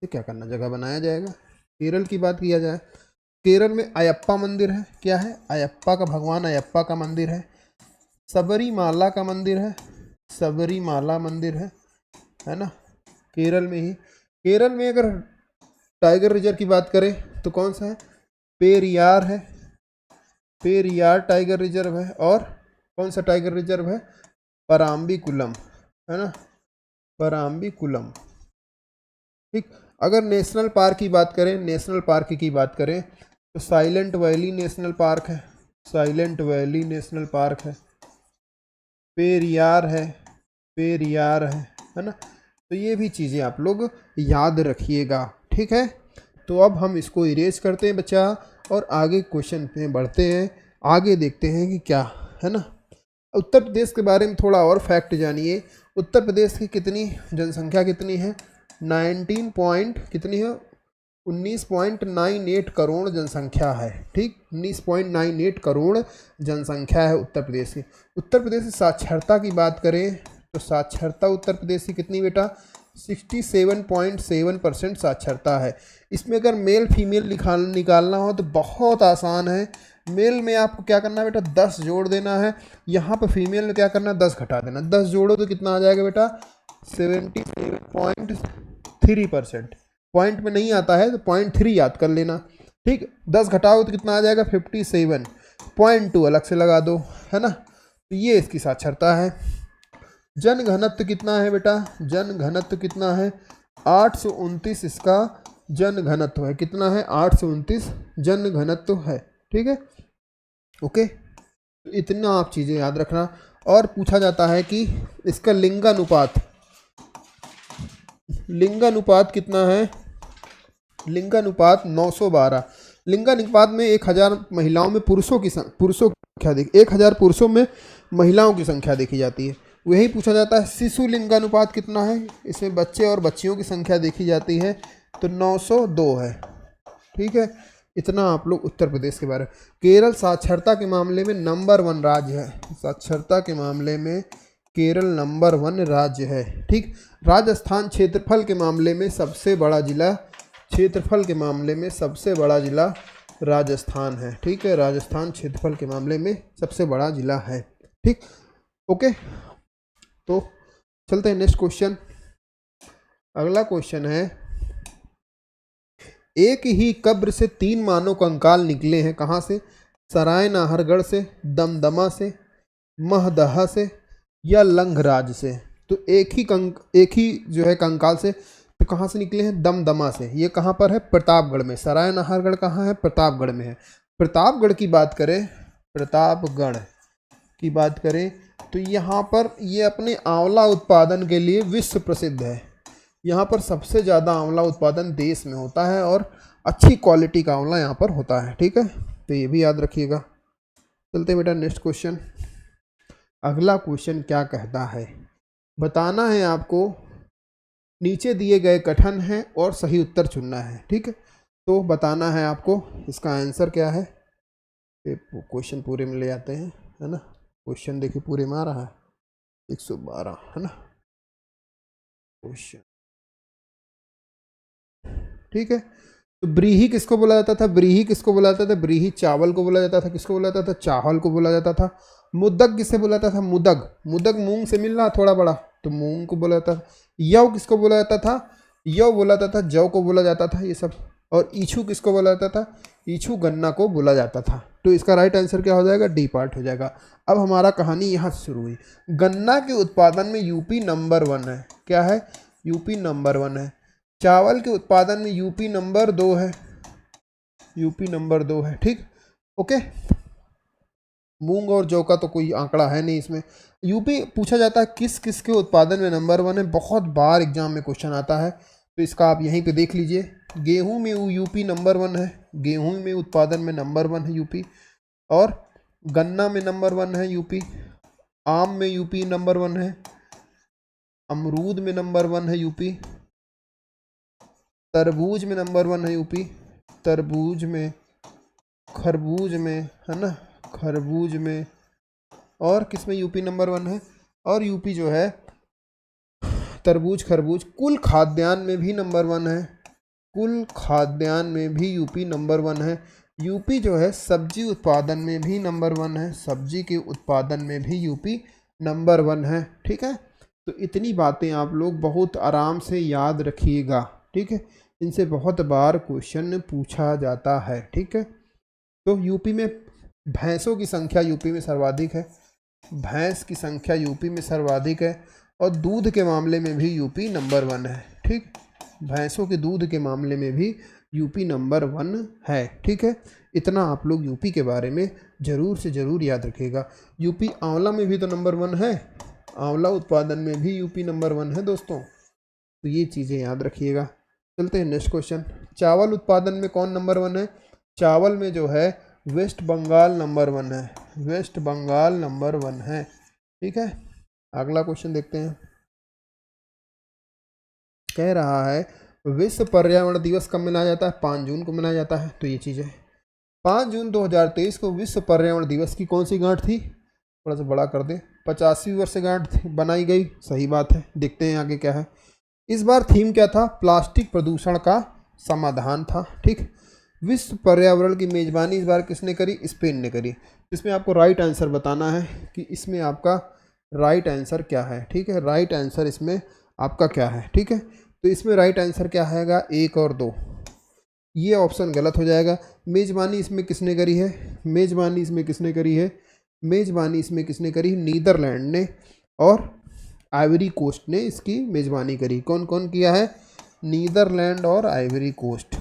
तो क्या करना, जगह बनाया जाएगा। केरल की बात किया जाए, केरल में अयप्पा मंदिर है। क्या है? अयप्पा का, भगवान अयप्पा का मंदिर है। सबरीमाला का मंदिर है, सबरीमाला मंदिर है ना, केरल में ही। केरल में अगर टाइगर रिजर्व की बात करें तो कौन सा है? पेरियार है, पेरियार टाइगर रिजर्व है। और कौन सा टाइगर रिजर्व है? पराम्बीकुलम, है ना, पराम्बीकुलम। ठीक, अगर नेशनल पार्क की बात करें, नेशनल पार्क की बात करें तो साइलेंट वैली नेशनल पार्क है, साइलेंट वैली नेशनल पार्क है। पेरियार है, पेरियार है ना। तो ये भी चीज़ें आप लोग याद रखिएगा। ठीक है, तो अब हम इसको इरेज करते हैं बच्चा, और आगे क्वेश्चन पे बढ़ते हैं। आगे देखते हैं कि क्या है ना। उत्तर प्रदेश के बारे में थोड़ा और फैक्ट जानिए। उत्तर प्रदेश की कितनी जनसंख्या कितनी है? 19 पॉइंट कितनी है? 19.98 करोड़ जनसंख्या है। ठीक, 19.98 करोड़ जनसंख्या है उत्तर प्रदेश की। उत्तर प्रदेश की साक्षरता की बात करें तो साक्षरता उत्तर प्रदेश की कितनी बेटा? 67.7% साक्षरता है। इसमें अगर मेल फीमेल निकालना हो तो बहुत आसान है। मेल में आपको क्या करना है बेटा? 10 जोड़ देना है। यहाँ पर फीमेल में क्या करना है? 10 घटा देना। 10 जोड़ो तो कितना आ जाएगा बेटा? 77.3%। पॉइंट में नहीं आता है तो 0.3 याद कर लेना। ठीक, 10 घटाओ तो कितना आ जाएगा? 57.2 अलग से लगा दो, है ना। तो ये इसकी साक्षरता है। जन घनत्व कितना है बेटा? जन घनत्व कितना है? 829 इसका जन घनत्व है। कितना है? 829 जन घनत्व है। ठीक है, ओके। तो इतना आप चीज़ें याद रखना। और पूछा जाता है कि इसका लिंगानुपात, लिंगानुपात कितना है? लिंगानुपात 912। लिंगानुपात में 1000 महिलाओं में पुरुषों की संख्या 1000 पुरुषों में महिलाओं की संख्या देखी जाती है। वही पूछा जाता है शिशु लिंगानुपात कितना है, इसमें बच्चे और बच्चियों की संख्या देखी जाती है तो 902 है। ठीक है, इतना आप लोग उत्तर प्रदेश के बारे में। केरल साक्षरता के मामले में नंबर 1 राज्य है, साक्षरता के मामले में केरल नंबर 1 राज्य है। ठीक, राजस्थान क्षेत्रफल के मामले में सबसे बड़ा जिला, क्षेत्रफल के मामले में सबसे बड़ा जिला राजस्थान है। ठीक है, राजस्थान क्षेत्रफल के मामले में सबसे बड़ा जिला है। ठीक, ओके, तो चलते हैं नेक्स्ट क्वेश्चन। अगला क्वेश्चन है, एक ही कब्र से 3 मानव कंकाल निकले हैं, कहाँ से? सराय नाहरगढ़ से, दमदमा से, महदहा से या लंघराज से। तो एक ही जो है कंकाल से, तो कहाँ से निकले हैं? दमदमा से। ये कहाँ पर है? प्रतापगढ़ में। सराय नाहरगढ़ कहाँ है? प्रतापगढ़ में है। प्रतापगढ़ की बात करें, प्रतापगढ़ की बात करें तो यहाँ पर ये अपने आंवला उत्पादन के लिए विश्व प्रसिद्ध है। यहाँ पर सबसे ज़्यादा आंवला उत्पादन देश में होता है और अच्छी क्वालिटी का आंवला यहाँ पर होता है। ठीक है, तो ये भी याद रखिएगा। चलते बेटा नेक्स्ट क्वेश्चन। अगला क्वेश्चन क्या कहता है, बताना है आपको, नीचे दिए गए कथन हैं और सही उत्तर चुनना है। ठीक है, तो बताना है आपको इसका आंसर क्या है। क्वेश्चन पूरे में ले आते हैं, है ना। क्वेश्चन देखिए पूरे में आ रहा है 112, है ना क्वेश्चन। ठीक है, तो ब्रीही किसको बोला जाता था? ब्रीही किसको बोला जाता था? ब्रीही चावल को बोला जाता था। किसको बोला जाता था? चावल को बोला जाता था। मुदक किसे बोला जाता था? मुदक, मुदक मूंग से मिल रहा थोड़ा बड़ा, तो मूंग को बोला जाता था। यव किसको बोला जाता था? यव बोला जाता था, जौ को बोला जाता था, ये सब। और ईछू किसको बोला जाता था? ईछू गन्ना को बोला जाता था। तो इसका राइट आंसर क्या हो जाएगा? डी पार्ट हो जाएगा। अब हमारा कहानी यहाँ से शुरू हुई। गन्ना के उत्पादन में यूपी नंबर 1 है। क्या है? यूपी नंबर 1 है। चावल के उत्पादन में यूपी नंबर 2 है, यूपी नंबर 2 है। ठीक, ओके। मूंग और जौ का तो कोई आंकड़ा है नहीं इसमें। यूपी पूछा जाता है किस किस के उत्पादन में नंबर 1 है, बहुत बार एग्जाम में क्वेश्चन आता है, तो इसका आप यहीं पे देख लीजिए। गेहूं में यूपी नंबर 1 है, गेहूं में उत्पादन में नंबर 1 है यूपी। और गन्ना में नंबर 1 है यूपी। आम में यूपी नंबर 1 है। अमरूद में नंबर 1 है यूपी। तरबूज में नंबर 1 है यूपी। तरबूज में, खरबूज में, है ना, खरबूज में। और किस में यूपी नंबर 1 है? और यूपी जो है तरबूज, खरबूज। कुल खाद्यान्न में भी नंबर 1 है, कुल खाद्यान्न में भी यूपी नंबर 1 है। यूपी जो है सब्जी उत्पादन में भी नंबर 1 है, सब्जी के उत्पादन में भी यूपी नंबर 1 है। ठीक है, तो इतनी बातें आप लोग बहुत आराम से याद रखिएगा। ठीक है, इनसे बहुत बार क्वेश्चन पूछा जाता है। ठीक है, तो यूपी में भैंसों की संख्या यूपी में सर्वाधिक है, भैंस की संख्या यूपी में सर्वाधिक है। और दूध के मामले में भी यूपी नंबर 1 है। ठीक, भैंसों के दूध के मामले में भी यूपी नंबर 1 है। ठीक है, इतना आप लोग यूपी के बारे में ज़रूर से ज़रूर याद रखिएगा। यूपी आंवला में भी तो नंबर 1 है, आंवला उत्पादन में भी यूपी नंबर 1 है दोस्तों, तो ये चीज़ें याद रखिएगा। चलते हैं नेक्स्ट क्वेश्चन। चावल उत्पादन में कौन नंबर 1 है? चावल में जो है वेस्ट बंगाल नंबर 1 है, वेस्ट बंगाल नंबर 1 है। ठीक है, अगला क्वेश्चन देखते हैं। कह रहा है विश्व पर्यावरण दिवस कब मनाया जाता है? 5 जून को मनाया जाता है। तो ये चीज़ें 5 जून 2023 को विश्व पर्यावरण दिवस की कौन सी गांठ थी? थोड़ा सा बड़ा कर दें, 50वीं वर्षगांठ बनाई गई। सही बात है, देखते हैं आगे क्या है। इस बार थीम क्या था? प्लास्टिक प्रदूषण का समाधान था। ठीक, विश्व पर्यावरण की मेज़बानी इस बार किसने करी? स्पेन ने करी। इसमें आपको राइट आंसर बताना है कि इसमें आपका राइट आंसर क्या है। ठीक है, राइट आंसर इसमें आपका क्या है? ठीक है, तो इसमें राइट आंसर क्या आएगा? 1 और 2। ये ऑप्शन गलत हो जाएगा। मेज़बानी इसमें किसने करी है? मेज़बानी इसमें किसने करी है? मेज़बानी इसमें किसने करी? नीदरलैंड ने और आइवरी कोस्ट ने इसकी मेज़बानी करी। कौन कौन किया है? नीदरलैंड और Ivory Coast,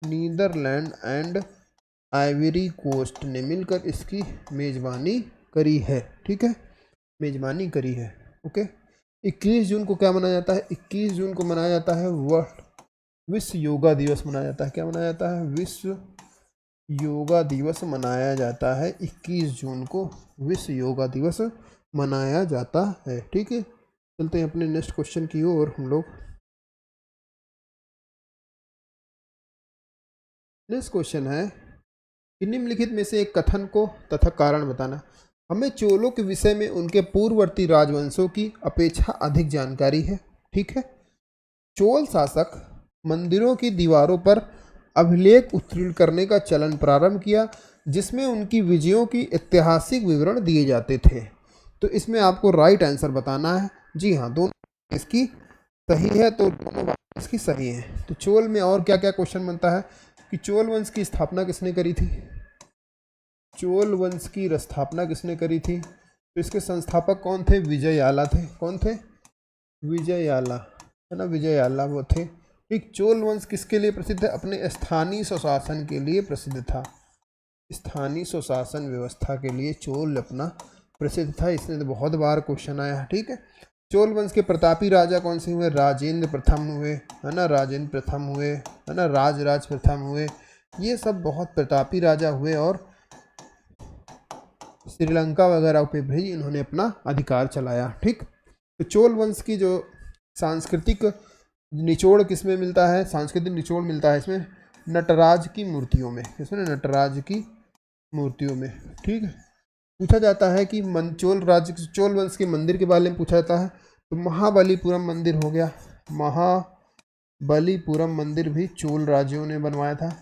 Netherland and Ivory Coast ने मिलकर इसकी मेज़बानी करी है। ठीक है, मेज़बानी करी है। ओके, 21 जून को क्या मनाया जाता है? 21 जून को मनाया जाता है विश्व योगा दिवस मनाया जाता है। क्या मनाया जाता है? विश्व योगा दिवस मनाया जाता है। 21 जून को विश्व योगा दिवस मनाया जाता है। ठीक है, चलते हैं अपने नेक्स्ट क्वेश्चन की ओर हम लोग। नेक्स्ट क्वेश्चन है कि निम्नलिखित में से एक कथन को तथा कारण बताना। हमें चोलों के विषय में उनके पूर्ववर्ती राजवंशों की अपेक्षा अधिक जानकारी है। ठीक है, चोल शासक मंदिरों की दीवारों पर अभिलेख उत्कीर्ण करने का चलन प्रारंभ किया, जिसमें उनकी विजयों की ऐतिहासिक विवरण दिए जाते थे। तो इसमें आपको राइट आंसर बताना है। जी हाँ, दोनों इसकी सही है, तो दोनों बात इसकी सही है। तो चोल में और क्या क्या क्वेश्चन बनता है कि चोल वंश की स्थापना किसने करी थी? चोल वंश की स्थापना किसने करी थी? तो इसके संस्थापक कौन थे? विजययाला थे। कौन थे? विजययाला, है ना, विजययाला वो थे। ठीक, चोल वंश किसके लिए प्रसिद्ध है? अपने स्थानीय स्वशासन के लिए प्रसिद्ध था। स्थानीय स्वशासन व्यवस्था के लिए चोल अपना प्रसिद्ध था। इसमें तो बहुत बार क्वेश्चन आया है। ठीक है, चोल वंश के प्रतापी राजा कौन से हुए? राजेंद्र प्रथम हुए, है ना, राजेंद्र प्रथम हुए, है ना, राजराज प्रथम हुए। ये सब बहुत प्रतापी राजा हुए और श्रीलंका वगैरह पे भी इन्होंने अपना अधिकार चलाया। ठीक, तो चोल वंश की जो सांस्कृतिक निचोड़ किस में मिलता है? सांस्कृतिक निचोड़ मिलता है इसमें नटराज की मूर्तियों में। किसमें? नटराज की मूर्तियों में। ठीक है, पूछा जाता है कि चोल वंश के मंदिर के बारे में पूछा जाता है। तो महाबलीपुरम मंदिर हो गया। महाबलीपुरम मंदिर भी चोल राज्यों ने बनवाया था।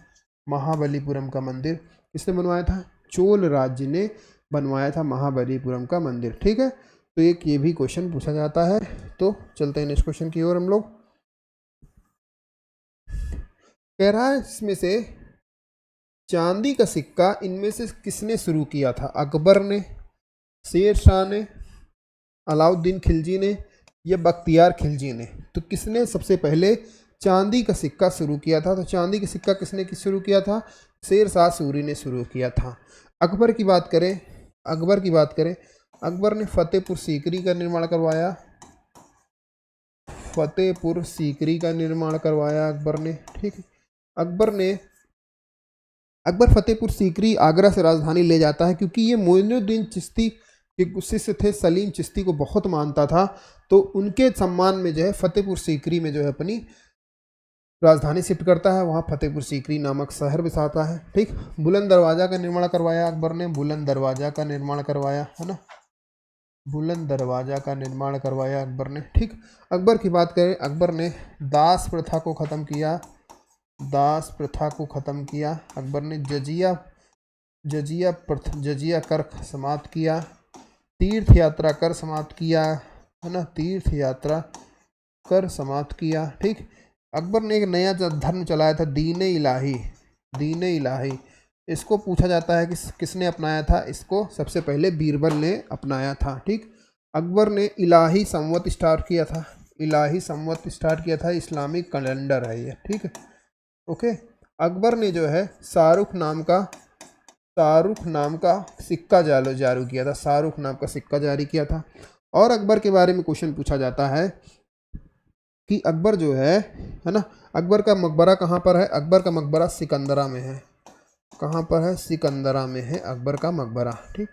महाबलीपुरम का मंदिर किसने बनवाया था? चोल राज्य ने बनवाया था महाबलीपुरम का मंदिर। ठीक है, तो एक ये भी क्वेश्चन पूछा जाता है। तो चलते हैं नेक्स्ट क्वेश्चन की ओर हम लोग। कह रहा है इसमें से चांदी का सिक्का इनमें से किसने शुरू किया था? अकबर ने, शेर शाह ने, अलाउद्दीन खिलजी ने, या बख्तियार खिलजी ने? तो किसने सबसे पहले चांदी का सिक्का शुरू किया था? तो चांदी का सिक्का किसने शुरू किया था? शेर शाह सूरी ने शुरू किया था। अकबर की बात करें, अकबर ने फतेहपुर सीकरी का निर्माण करवाया। फतेहपुर सीकरी का निर्माण करवाया अकबर ने। ठीक है, अकबर फतेहपुर सीकरी आगरा से राजधानी ले जाता है, क्योंकि ये मोइनुद्दीन चिश्ती के शिष्य थे, सलीम चिश्ती को बहुत मानता था। तो उनके सम्मान में जो है फतेहपुर सीकरी में जो है अपनी राजधानी शिफ्ट करता है। वहाँ फतेहपुर सीकरी नामक शहर बसाता है। ठीक, बुलंद दरवाजा का निर्माण करवाया अकबर ने। बुलंद दरवाजा का निर्माण करवाया, है ना, बुलंद दरवाजा का निर्माण करवाया अकबर ने। ठीक, अकबर की बात करें, अकबर ने दास प्रथा को ख़त्म किया। दास प्रथा को ख़त्म किया अकबर ने। जजिया कर समाप्त किया। तीर्थ यात्रा कर समाप्त किया, है ना, तीर्थ यात्रा कर समाप्त किया। ठीक, अकबर ने एक नया धर्म चलाया था, दीन इलाही। दीन इलाही, इसको पूछा जाता है कि किसने अपनाया था? इसको सबसे पहले बीरबल ने अपनाया था। ठीक, अकबर ने इलाही संवत स्टार्ट किया था। इलाही संवत स्टार्ट किया था, इस्लामिक कैलेंडर है ये। ठीक है, ओके। अकबर ने जो है शाहरुख नाम का सिक्का जारी किया था। शाहरुख नाम का सिक्का जारी किया था। और अकबर के बारे में क्वेश्चन पूछा जाता है कि अकबर जो है ना, अकबर का मकबरा कहाँ पर है? अकबर का मकबरा सिकंदरा में है। कहाँ पर है? सिकंदरा में है अकबर का मकबरा। ठीक,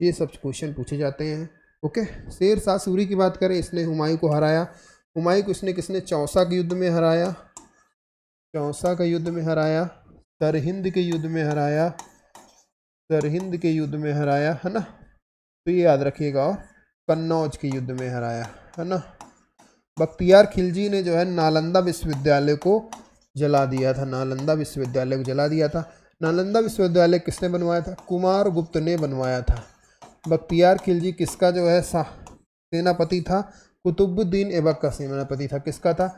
ये सब क्वेश्चन पूछे जाते हैं। ओके, शेर शाह सूरी की बात करें, इसने हुमायूं को हराया। हुमायूं को किसने चौसा के युद्ध में हराया। चौसा के युद्ध में हराया। सरहिंद के युद्ध में हराया। सरहिंद के युद्ध में हराया, है ना, तो ये याद रखिएगा। और कन्नौज के युद्ध में हराया, है ना। बख्तियार खिलजी ने जो है नालंदा विश्वविद्यालय को जला दिया था। नालंदा विश्वविद्यालय को जला दिया था। नालंदा विश्वविद्यालय किसने बनवाया था? कुमार गुप्त ने बनवाया था। बख्तियार खिलजी किसका जो है सेनापति था? कुतुबुद्दीन ऐबक का सेनापति था। किसका था?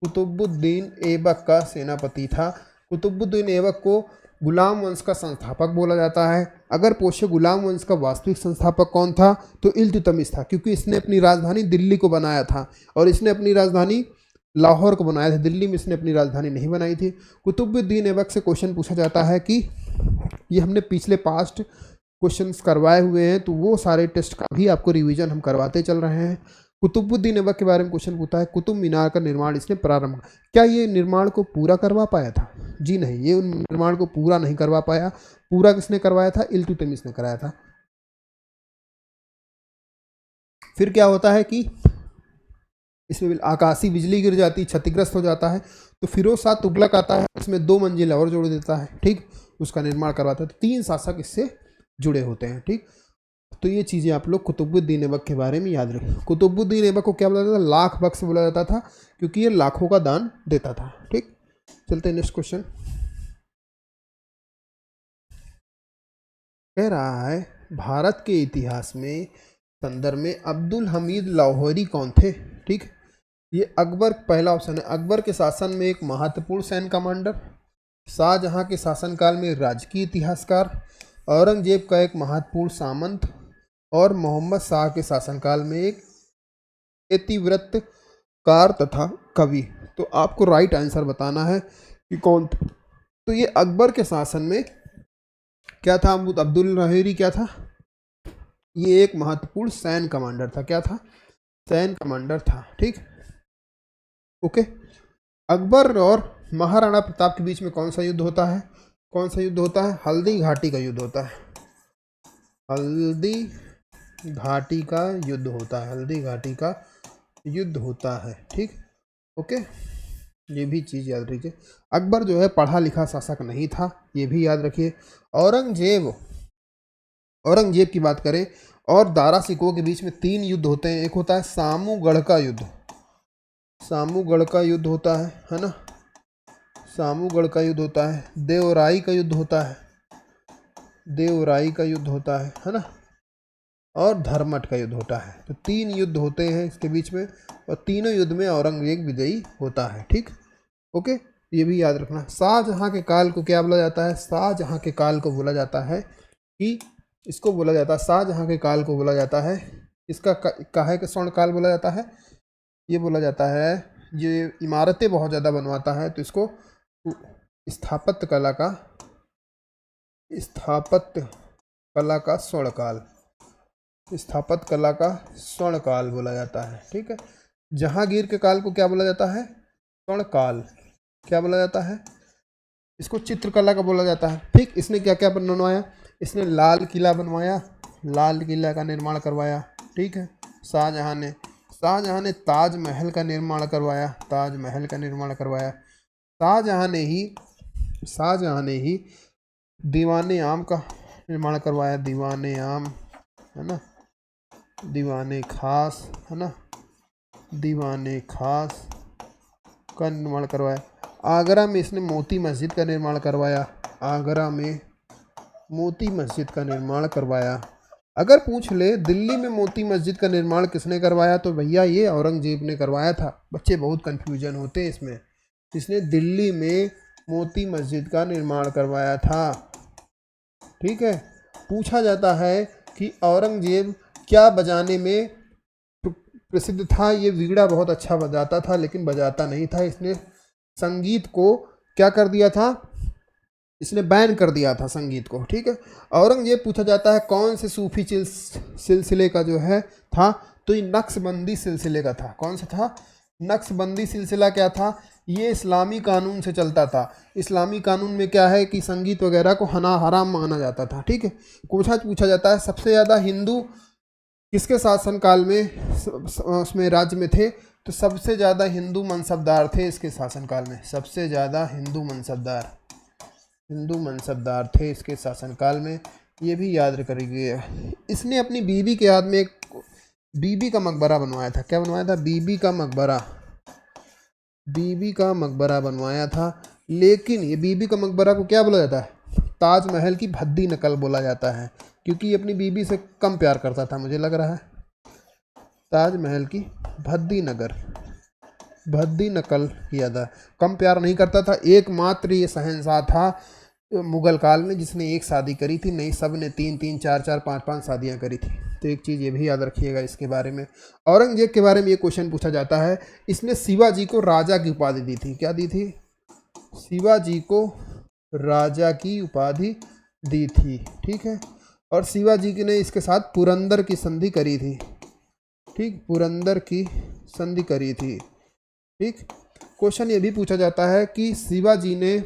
कुतुबुद्दीन ऐबक का सेनापति था। कुतुबुद्दीन ऐबक को गुलाम वंश का संस्थापक बोला जाता है। अगर पूछे गुलाम वंश का वास्तविक संस्थापक कौन था, तो इल्तुतमिश था, क्योंकि इसने अपनी राजधानी दिल्ली को बनाया था और इसने अपनी राजधानी लाहौर को बनाया था। दिल्ली में इसने अपनी राजधानी नहीं बनाई थी। कुतुबुद्दीन ऐबक से क्वेश्चन पूछा जाता है कि ये हमने पिछले पास्ट क्वेश्चंस करवाए हुए हैं, तो वो सारे टेस्ट का भी आपको रिवीजन हम करवाते चल रहे हैं। कुतुबुद्दीन ऐबक के बारे में क्वेश्चन पूछता है, कुतुब मीनार का निर्माण इसने प्रारंभ, क्या ये निर्माण को पूरा करवा पाया था? जी नहीं, ये निर्माण को पूरा नहीं करवा पाया। पूरा किसने करवाया था? इल्तुतमिश ने कराया था। फिर क्या होता है कि इसमें आकाशीय बिजली गिर जाती, क्षतिग्रस्त हो जाता है। तो फिरोज शाह तुगलक आता है, इसमें 2 मंजिल और जोड़ देता है, ठीक, उसका निर्माण करवाता है। तो 3 शासक इससे जुड़े होते हैं, ठीक। तो ये चीज़ें आप लोग कुतुबुद्दीन ऐबक के बारे में याद रखें। कुतुबुद्दीन ऐबक को क्या बोला जाता था? लाख बख्श बोला जाता था, क्योंकि ये लाखों का दान देता था, ठीक। चलते हैं नेक्स्ट क्वेश्चन। कह रहा है भारत के इतिहास में संदर्भ में अब्दुल हमीद लाहौरी कौन थे, ठीक। ये अकबर, पहला ऑप्शन है, अकबर के शासन में एक महत्वपूर्ण सैन्य कमांडर, शाहजहां के शासनकाल में राजकीय इतिहासकार, औरंगजेब का एक महत्वपूर्ण सामंत, और मोहम्मद शाह के शासनकाल में एक इतिवृत्तकार तथा कवि। तो आपको राइट आंसर बताना है कि कौन थे। तो ये अकबर के शासन में क्या था? अब्दुल लाहौरी क्या था? ये एक महत्वपूर्ण सैन्य कमांडर था। क्या था? सैन्य कमांडर था, ठीक। ओके। अकबर और महाराणा प्रताप के बीच में कौन सा युद्ध होता है? कौन सा युद्ध होता है? हल्दी घाटी का युद्ध होता है। हल्दी घाटी का युद्ध होता है। हल्दी घाटी का युद्ध होता है, ठीक। ओके, ये भी चीज़ याद रखिए। अकबर जो है पढ़ा लिखा शासक नहीं था, ये भी याद रखिए। औरंगजेब की बात करें और दारा सिकोह के बीच में 3 युद्ध होते हैं। एक होता है सामूगढ़ का युद्ध, सामूगढ़ का युद्ध होता है ना, सामूगढ़ का युद्ध होता है। देवराई का युद्ध होता है, देवराई का युद्ध होता है ना, और धर्मट का युद्ध होता है। तो 3 युद्ध होते हैं इसके बीच में, और तीनों युद्ध में औरंगजेब विजयी होता है, ठीक। ओके, ये भी याद रखना। शाहजहां के काल को क्या बोला जाता है? शाहजहां के काल को बोला जाता है कि इसको बोला जाता है, शाहजहां के काल को बोला जाता है, इसका काहे के स्वर्ण काल बोला जाता है? ये बोला जाता है, ये इमारतें बहुत ज़्यादा बनवाता है, तो इसको स्थापत्य कला का स्वर्ण काल, स्थापत्य कला का स्वर्ण काल बोला जाता है, ठीक है। जहांगीर के काल को क्या बोला जाता है? स्वर्ण काल। क्या बोला जाता है? इसको चित्रकला का बोला जाता है, ठीक। इसने क्या क्या बनवाया? इसने लाल किला बनवाया, लाल किला का निर्माण करवाया, ठीक है। शाहजहां ने ताजमहल का निर्माण करवाया, ताजमहल का निर्माण करवाया। शाहजहां ने ही दीवाने आम का निर्माण करवाया, दीवाने आम, है ना, दीवाने खास, है ना, दीवाने खास का निर्माण करवाया। आगरा में इसने मोती मस्जिद का निर्माण करवाया, आगरा में मोती मस्जिद का निर्माण करवाया। अगर पूछ ले दिल्ली में मोती मस्जिद का निर्माण किसने करवाया, तो भैया ये औरंगजेब ने करवाया था। बच्चे बहुत कंफ्यूजन होते हैं इसमें। इसने दिल्ली में मोती मस्जिद का निर्माण करवाया था, ठीक है। पूछा जाता है कि औरंगजेब क्या बजाने में प्रसिद्ध था? ये वीणा बहुत अच्छा बजाता था, लेकिन बजाता नहीं था। इसने संगीत को क्या कर दिया था? इसने बैन कर दिया था संगीत को, ठीक है। औरंगजेब पूछा जाता है कौन से सूफी सिलसिले का जो है था, तो ये नक्शबंदी सिलसिले का था। कौन सा था? नक्शबंदी सिलसिला। क्या था? ये इस्लामी कानून से चलता था। इस्लामी कानून में क्या है कि संगीत वगैरह को हराम माना जाता था, ठीक है। पूछा जाता है सबसे ज़्यादा हिंदू किसके शासनकाल में उसमें राज्य में थे, तो सबसे ज़्यादा हिंदू मनसबदार थे इसके शासनकाल में। सबसे ज़्यादा हिंदू मनसबदार थे इसके शासनकाल में, ये भी याद करिए। इसने अपनी बीबी के याद में एक बीबी का मकबरा बनवाया था। क्या बनवाया था? बीबी का मकबरा बनवाया था। लेकिन ये बीबी का मकबरा को क्या बोला जाता है? ताजमहल की भद्दी नकल बोला जाता है, क्योंकि अपनी बीबी से कम प्यार करता था, मुझे लग रहा है। ताजमहल की भद्दी नकल किया था, कम प्यार नहीं करता था। एकमात्र ये शहंशाह था मुगल काल में जिसने एक शादी करी थी, नहीं सब ने 3-3, 4-4, 5-5 शादियां करी थी। तो एक चीज़ ये भी याद रखिएगा इसके बारे में। औरंगजेब के बारे में ये क्वेश्चन पूछा जाता है, इसने शिवाजी को राजा की उपाधि दी थी। क्या दी थी? शिवाजी को राजा की उपाधि दी थी, ठीक है। और शिवाजी ने इसके साथ पुरंदर की संधि करी थी, ठीक, पुरंदर की संधि करी थी, ठीक। क्वेश्चन ये भी पूछा जाता है कि शिवाजी ने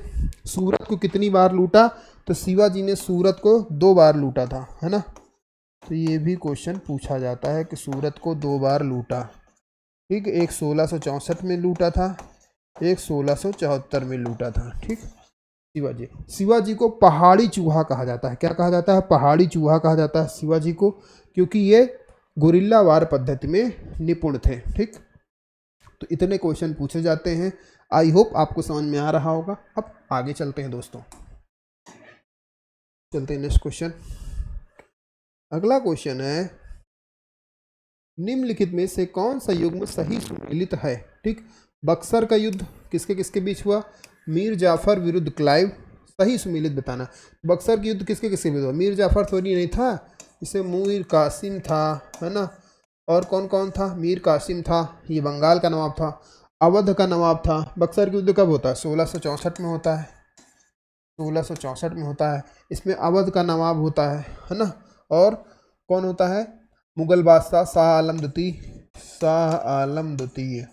सूरत को कितनी बार लूटा, तो शिवाजी ने सूरत को 2 बार लूटा था, है ना, तो ये भी क्वेश्चन पूछा जाता है कि सूरत को 2 बार लूटा। ठीक, एक 1664 में लूटा था, एक 1674 में लूटा था। ठीक, शिवाजी, शिवाजी को पहाड़ी चूहा कहा जाता है। क्या कहा जाता है? पहाड़ी चूहा कहा जाता है शिवाजी को, क्योंकि ये गुरिल्ला वार पद्धति में निपुण थे। ठीक, तो इतने क्वेश्चन पूछे जाते हैं। आई होप आपको समझ में आ रहा होगा। अब आगे चलते हैं दोस्तों, चलते हैं नेक्स्ट क्वेश्चन। अगला क्वेश्चन है, निम्नलिखित में से कौन सा युग्म सही सुमेलित है? ठीक, बक्सर का युद्ध किसके किसके बीच हुआ? मीर जाफर विरुद्ध क्लाइव। सही सुमेलित बताना। बक्सर के युद्ध किसके किसके बीच हुआ? मीर जाफर थोड़ी नहीं था, इसे मीर कासिम था, है ना। और कौन कौन था? मीर कासिम था, ये बंगाल का नवाब था, अवध का नवाब था। बक्सर का युद्ध कब होता है? 1664 में होता है, 1664 में होता है। इसमें अवध का नवाब होता है ना। और कौन होता है? मुगल बादशाह शाह आलम द्वितीय।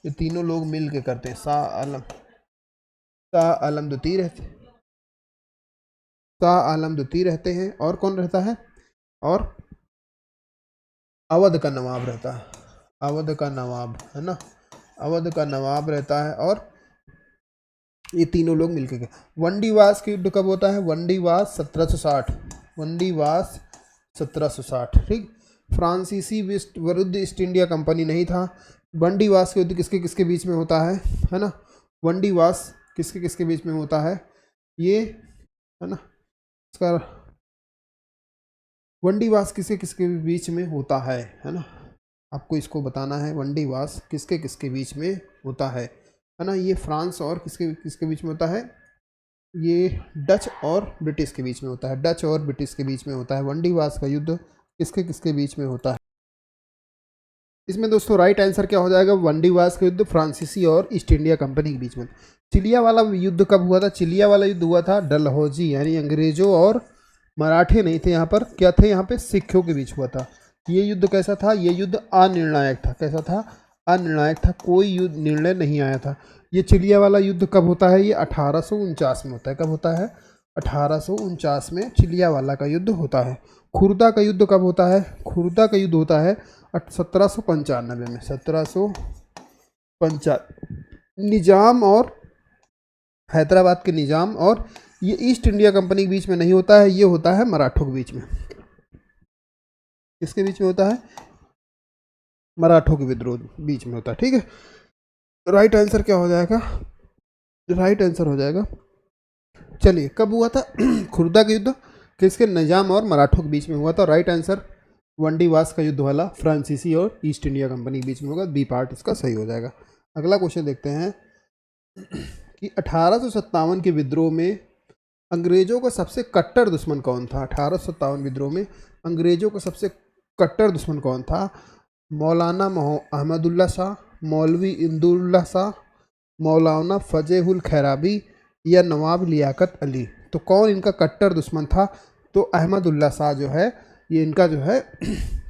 ये तीनों लोग मिल के करते हैं। शाह आलम द्वितीय रहते हैं। और कौन रहता है? और अवध का नवाब रहता है, अवध का नवाब, है ना, अवध का नवाब रहता है। और ये तीनों लोग मिलकर के। वंडीवास की युद्ध कब होता है? वंडीवास 1760, वंडीवास 1760। ठीक, फ्रांसीसी विरुद्ध ईस्ट इंडिया कंपनी नहीं था। वंडीवास के युद्ध किसके किसके बीच में होता है ना। वंडीवास किसके किसके बीच में होता है? ये, है ना, इसका वंडीवास किसके किसके बीच में होता है ना। आपको इसको बताना है, वंडीवास किसके किसके बीच में होता है ना। ये फ्रांस और किसके किसके बीच में होता है? ये डच और ब्रिटिश के बीच में होता है, डच और ब्रिटिश के बीच में होता है। वंडीवास का युद्ध किसके किसके बीच में होता है? इसमें दोस्तों राइट आंसर क्या हो जाएगा? वंडीवास का युद्ध फ्रांसीसी और ईस्ट इंडिया कंपनी के बीच में। चिलिया वाला युद्ध कब हुआ था? चिलिया वाला युद्ध हुआ था डलहौजी, यानी अंग्रेजों और मराठे नहीं थे यहाँ पर, क्या थे यहाँ पे? सिखों के बीच हुआ था। ये युद्ध कैसा था? ये युद्ध अनिर्णायक था। कैसा था? अनिर्णायक था, कोई युद्ध निर्णय नहीं आया था। ये चिलिया वाला युद्ध कब होता है? ये 1849 में होता है। कब होता है? 1849 में चिलिया वाला का युद्ध होता है। खुर्दा का युद्ध कब होता है? खुर्दा का युद्ध होता है 1795 में, 1795। निजाम और हैदराबाद के निजाम और ये ईस्ट इंडिया कंपनी के बीच में नहीं होता है, ये होता है मराठों के बीच में। किसके बीच में होता है? मराठों के विद्रोह बीच में होता है। ठीक है, राइट आंसर क्या हो जाएगा? राइट आंसर हो जाएगा, चलिए कब हुआ था खुर्दा का युद्ध? किसके? निजाम और मराठों के बीच में हुआ था। राइट आंसर वंडीवास का युद्ध वाला फ्रांसीसी और ईस्ट इंडिया कंपनी के बीच में होगा। बी पार्ट इसका सही हो जाएगा। अगला क्वेश्चन देखते हैं कि 1857 के विद्रोह में अंग्रेजों का सबसे कट्टर दुश्मन कौन था? 1857 विद्रोह में अंग्रेजों का सबसे कट्टर दुश्मन कौन था? मौलाना अहमदुल्ला शाह, मौलवी इंदुल्ला शाह, मौलाना फतेहुल खैराबी या नवाब लियाकत अली। तो कौन इनका कट्टर दुश्मन था? तो अहमदुल्ला शाह जो है, ये इनका जो है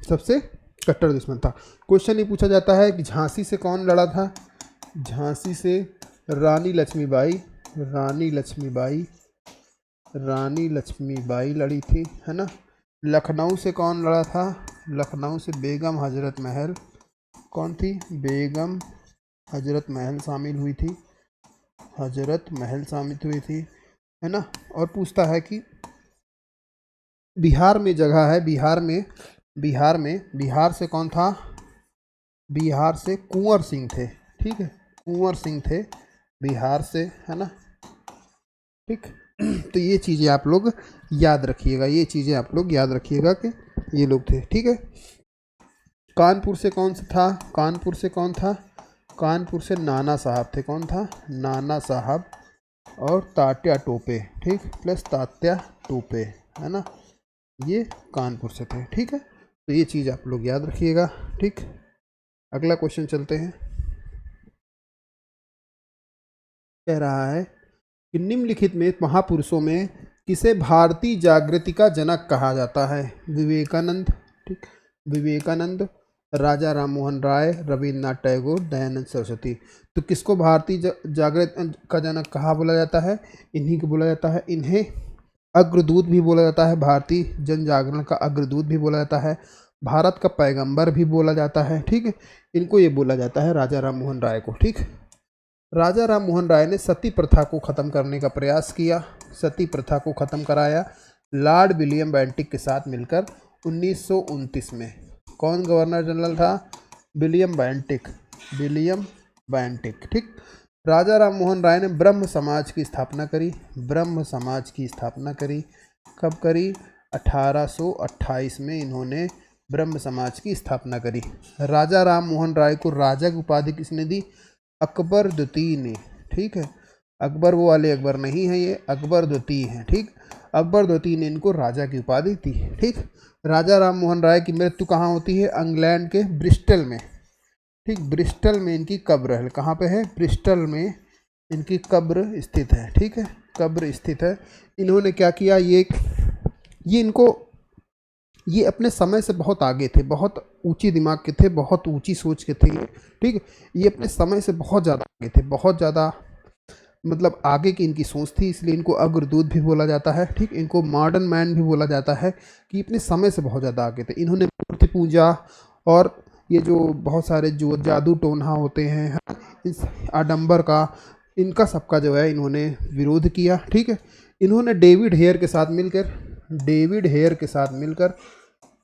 सबसे कट्टर दुश्मन था। क्वेश्चन ये पूछा जाता है कि झांसी से कौन लड़ा था? झांसी से रानी लक्ष्मीबाई लड़ी थी, है ना। लखनऊ से कौन लड़ा था? लखनऊ से बेगम हजरत महल, कौन थी? बेगम हजरत महल शामिल हुई थी, है ना। और पूछता है कि बिहार में जगह है, बिहार से कौन था? बिहार से कुंवर सिंह थे। ठीक है, कुंवर सिंह थे बिहार से, है ना। ठीक, तो ये चीज़ें आप लोग याद रखिएगा, कि ये लोग थे। ठीक है, कानपुर से कौन था? कानपुर से नाना साहब थे। कौन था? नाना साहब और तात्या टोपे। ठीक, प्लस तात्या टोपे, है ना, ये कानपुर से थे। ठीक है, तो ये चीज़ आप लोग याद रखिएगा। ठीक, अगला क्वेश्चन चलते हैं। कह रहा है कि निम्नलिखित में महापुरुषों में किसे भारतीय जागृति का जनक कहा जाता है? विवेकानंद, ठीक, विवेकानंद, राजा राममोहन राय, रविन्द्रनाथ टैगोर, दयानंद सरस्वती। तो किसको भारतीय जागृति का जनक कहा बोला जाता है? इन्हीं को बोला जाता है। इन्हें अग्रदूत भी बोला जाता है, भारतीय जन जागरण का अग्रदूत भी बोला जाता है, भारत का पैगंबर भी बोला जाता है। ठीक है, इनको ये बोला जाता है राजा राम मोहन राय को। ठीक, राजा राम मोहन राय ने सती प्रथा को ख़त्म करने का प्रयास किया, सती प्रथा को ख़त्म कराया लॉर्ड विलियम बेंटिक के साथ मिलकर 1929 में। कौन गवर्नर जनरल था? William Bentinck, William Bentinck. ठीक, राजा राम मोहन राय ने ब्रह्म समाज की स्थापना करी, ब्रह्म समाज की स्थापना करी। कब करी? 1828 में इन्होंने ब्रह्म समाज की स्थापना करी। राजा राम मोहन राय को राजा की उपाधि किसने दी? अकबर द्वितीय ने। ठीक है, अकबर वो वाले अकबर नहीं है, ये अकबर द्वितीय हैं। ठीक, अकबर द्वितीय ने इनको राजा की उपाधि दी। ठीक, राजा राम मोहन राय की मृत्यु कहाँ होती है? इंग्लैंड के ब्रिस्टल में। ठीक, ब्रिस्टल में इनकी कब्र है। कहाँ पे है? ब्रिस्टल में इनकी कब्र स्थित है। ठीक है, कब्र स्थित है। इन्होंने क्या किया? ये अपने समय से बहुत आगे थे, बहुत ऊंची दिमाग के थे, बहुत ऊंची सोच के थे। ठीक, ये अपने समय से बहुत ज़्यादा आगे थे, बहुत ज़्यादा मतलब आगे की इनकी सोच थी, इसलिए इनको अग्रदूत भी बोला जाता है। ठीक, इनको मॉडर्न मैन भी बोला जाता है कि अपने समय से बहुत ज़्यादा आगे थे। इन्होंने मूर्ति पूजा और ये जो बहुत सारे जो जादू टोना होते हैं, इस आडंबर का, इनका सबका जो है इन्होंने विरोध किया। ठीक है, इन्होंने डेविड हेयर के साथ मिलकर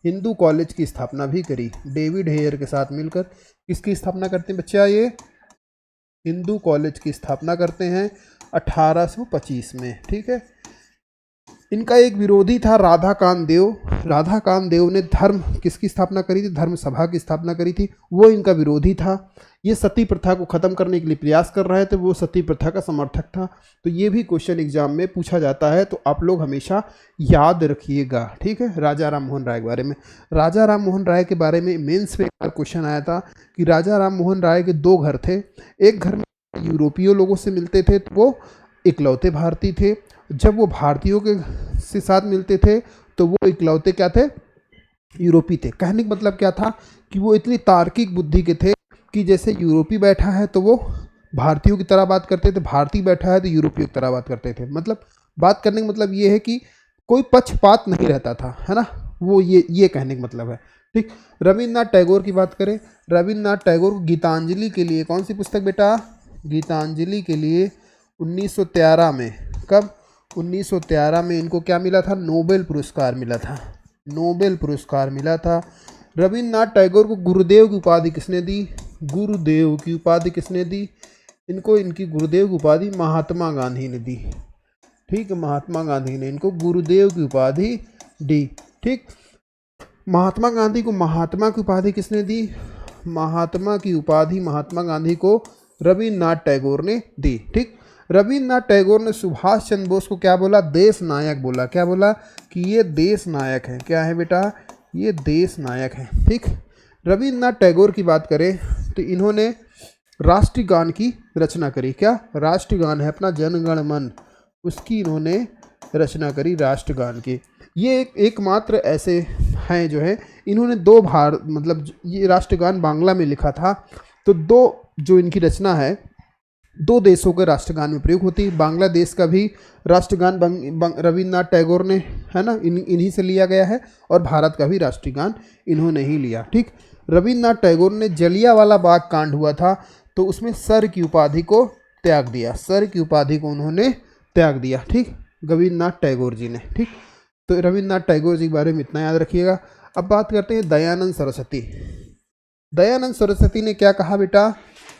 हिंदू कॉलेज की स्थापना भी करी। डेविड हेयर के साथ मिलकर किसकी स्थापना करते हैं बच्चा? ये हिंदू कॉलेज की स्थापना करते हैं 1825 में। ठीक है, इनका एक विरोधी था राधाकांत देव। राधाकांत देव ने धर्म किसकी स्थापना करी थी? धर्म सभा की स्थापना करी थी, वो इनका विरोधी था। ये सती प्रथा को ख़त्म करने के लिए प्रयास कर रहे थे, वो सती प्रथा का समर्थक था। तो ये भी क्वेश्चन एग्जाम में पूछा जाता है, तो आप लोग हमेशा याद रखिएगा। ठीक है, राजा राम मोहन राय के बारे में। राजा राम मोहन राय के बारे में मेंस में एक बार क्वेश्चन आया था कि राजा राम मोहन राय के दो घर थे। एक घर में यूरोपीय लोगों से मिलते थे, तो वो इकलौते भारतीय थे। जब वो भारतीयों के से साथ मिलते थे तो वो इकलौते क्या थे? यूरोपी थे। कहने का मतलब क्या था कि वो इतनी तार्किक बुद्धि के थे कि जैसे यूरोपी बैठा है तो वो भारतीयों की तरह बात करते थे, भारतीय बैठा है तो यूरोपियों की तरह बात करते थे। मतलब बात करने का मतलब ये है कि कोई पक्षपात नहीं रहता था, है ना, वो ये कहने का मतलब है। ठीक, रविन्द्रनाथ टैगोर की बात करें, रविन्द्रनाथ टैगोर को गीतांजलि के लिए कौन सी पुस्तक बेटा? गीतांजलि के लिए 1913 में, कब? 1913 में इनको क्या मिला था? नोबेल पुरस्कार मिला था, नोबेल पुरस्कार मिला था। रविन्द्रनाथ टैगोर को गुरुदेव की उपाधि किसने दी? गुरुदेव की उपाधि किसने दी इनको? इनकी गुरुदेव की उपाधि महात्मा गांधी ने दी। ठीक, महात्मा गांधी ने इनको गुरुदेव की उपाधि दी। ठीक, महात्मा गांधी को महात्मा की उपाधि किसने दी? महात्मा की उपाधि महात्मा गांधी को रविन्द्रनाथ टैगोर ने दी। ठीक, रविन्द्रनाथ टैगोर ने सुभाष चंद्र बोस को क्या बोला? देश नायक बोला। क्या बोला? कि ये देश नायक है। क्या है बेटा? ये देश नायक है। ठीक, रविन्द्रनाथ टैगोर की बात करें तो इन्होंने राष्ट्रगान की रचना करी। क्या राष्ट्रगान है अपना जनगण मन, उसकी इन्होंने रचना करी राष्ट्रगान की। ये एकमात्र ऐसे हैं जो है इन्होंने दो मतलब ये राष्ट्रगान बांग्ला में लिखा था। तो दो जो इनकी रचना है दो देशों के राष्ट्रगान में प्रयोग होती है। बांग्लादेश का भी राष्ट्रगान रविन्द्रनाथ टैगोर ने, है ना, इन्हीं से लिया गया है, और भारत का भी राष्ट्रगान इन्होंने ही लिया। ठीक, रविन्द्रनाथ टैगोर ने जलियांवाला बाग कांड हुआ था तो उसमें सर की उपाधि को त्याग दिया, सर की उपाधि को उन्होंने त्याग दिया। ठीक, रविन्द्रनाथ टैगोर जी ने। ठीक, तो रविन्द्रनाथ टैगोर जी के बारे में इतना याद रखिएगा। अब बात करते हैं दयानंद सरस्वती। दयानंद सरस्वती ने क्या कहा बेटा?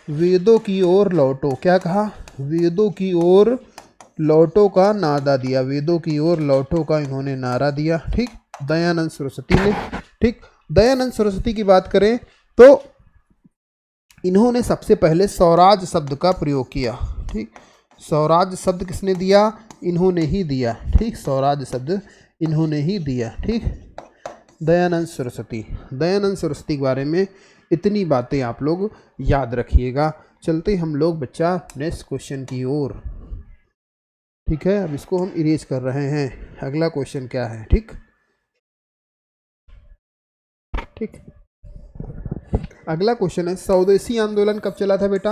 वेदों की ओर लौटो। क्या कहा? वेदों की ओर लौटो का नारा दिया, वेदों की ओर लौटो का इन्होंने नारा दिया। ठीक, दयानंद सरस्वती ने। ठीक, दयानंद सरस्वती की बात करें तो इन्होंने सबसे पहले स्वराज शब्द का प्रयोग किया। ठीक, स्वराज शब्द किसने दिया? इन्होंने ही दिया। ठीक, स्वराज शब्द इन्होंने ही दिया। ठीक, दयानंद सरस्वती। दयानंद सरस्वती के बारे में इतनी बातें आप लोग याद रखिएगा। चलते हम लोग बच्चा नेक्स्ट क्वेश्चन की ओर। ठीक है, अब इसको हम इरेज कर रहे हैं। अगला क्वेश्चन क्या है? ठीक ठीक, अगला क्वेश्चन है स्वदेशी आंदोलन कब चला था बेटा?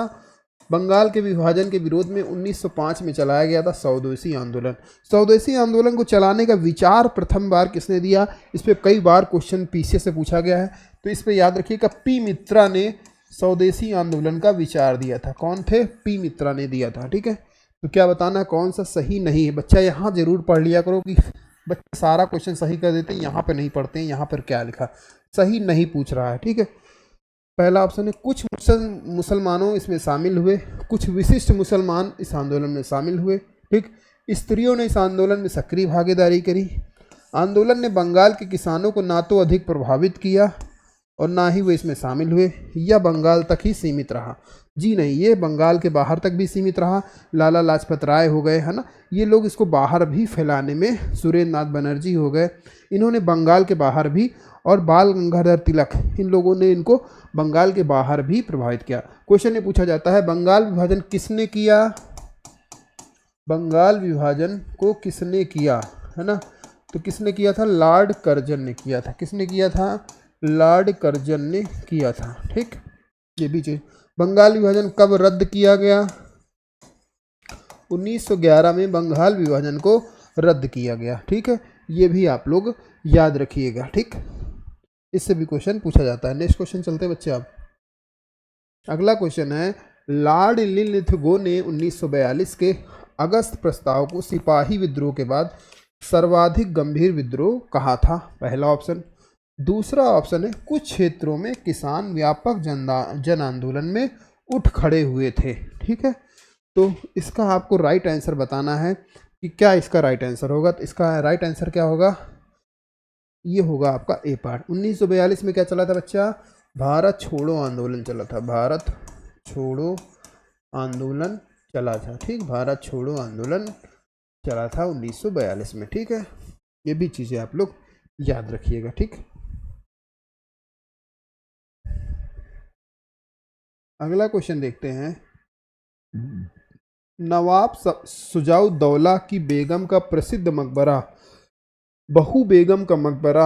बंगाल के विभाजन के विरोध में 1905 में चलाया गया था स्वदेशी आंदोलन। स्वदेशी आंदोलन को चलाने का विचार प्रथम बार किसने दिया? इस पर कई बार क्वेश्चन पीछे से पूछा गया है, तो इस पर याद रखिएगा पी मित्रा ने स्वदेशी आंदोलन का विचार दिया था। कौन थे? पी मित्रा ने दिया था। ठीक है, तो क्या बताना कौन सा सही नहीं है? बच्चा यहाँ जरूर पढ़ लिया करो कि बच्चा सारा क्वेश्चन सही कर देते हैं, यहाँ पर नहीं पढ़ते हैं, यहाँ पर क्या लिखा सही नहीं पूछ रहा है। ठीक है, पहला ऑप्शन है कुछ मुसलमानों इसमें शामिल हुए, कुछ विशिष्ट मुसलमान इस आंदोलन में शामिल हुए। ठीक, स्त्रियों ने इस आंदोलन में सक्रिय भागीदारी करी। आंदोलन ने बंगाल के किसानों को ना तो अधिक प्रभावित किया और ना ही वो इसमें शामिल हुए, या बंगाल तक ही सीमित रहा। जी नहीं, ये बंगाल के बाहर तक भी सीमित रहा। लाला लाजपत राय हो गए, है ना, ये लोग इसको बाहर भी फैलाने में, सुरेंद्र नाथ बनर्जी हो गए, इन्होंने बंगाल के बाहर भी, और बाल गंगाधर तिलक, इन लोगों ने इनको बंगाल के बाहर भी प्रभावित किया। क्वेश्चन ये पूछा जाता है बंगाल विभाजन किसने किया? बंगाल विभाजन को किसने किया, है ना, तो किसने किया था? लॉर्ड कर्जन ने किया था। किसने किया था? लॉर्ड कर्जन ने किया था। ठीक, ये भी चीज। बंगाल विभाजन कब रद्द किया गया? 1911 में बंगाल विभाजन को रद्द किया गया। ठीक है, ये भी आप लोग याद रखिएगा। ठीक, इससे भी क्वेश्चन पूछा जाता है। नेक्स्ट क्वेश्चन चलते हैं बच्चे आप। अगला क्वेश्चन है लॉर्ड लिनलिथगो ने 1942 के अगस्त प्रस्ताव को सिपाही विद्रोह के बाद सर्वाधिक गंभीर विद्रोह कहा था? पहला ऑप्शन। दूसरा ऑप्शन है कुछ क्षेत्रों में किसान व्यापक जन आंदोलन में उठ खड़े हुए थे। ठीक है, तो इसका आपको राइट आंसर बताना है कि क्या इसका राइट आंसर होगा। तो इसका राइट आंसर क्या होगा? ये होगा आपका ए पार्ट। 1942 में क्या चला था बच्चा? भारत छोड़ो आंदोलन चला था। भारत छोड़ो आंदोलन चला था। ठीक, भारत छोड़ो आंदोलन चला था 1942 में। ठीक है, ये भी चीज़ें आप लोग याद रखिएगा। ठीक, अगला क्वेश्चन देखते हैं। नवाब शुजाउद्दौला की बेगम का प्रसिद्ध मकबरा बहू बेगम का मकबरा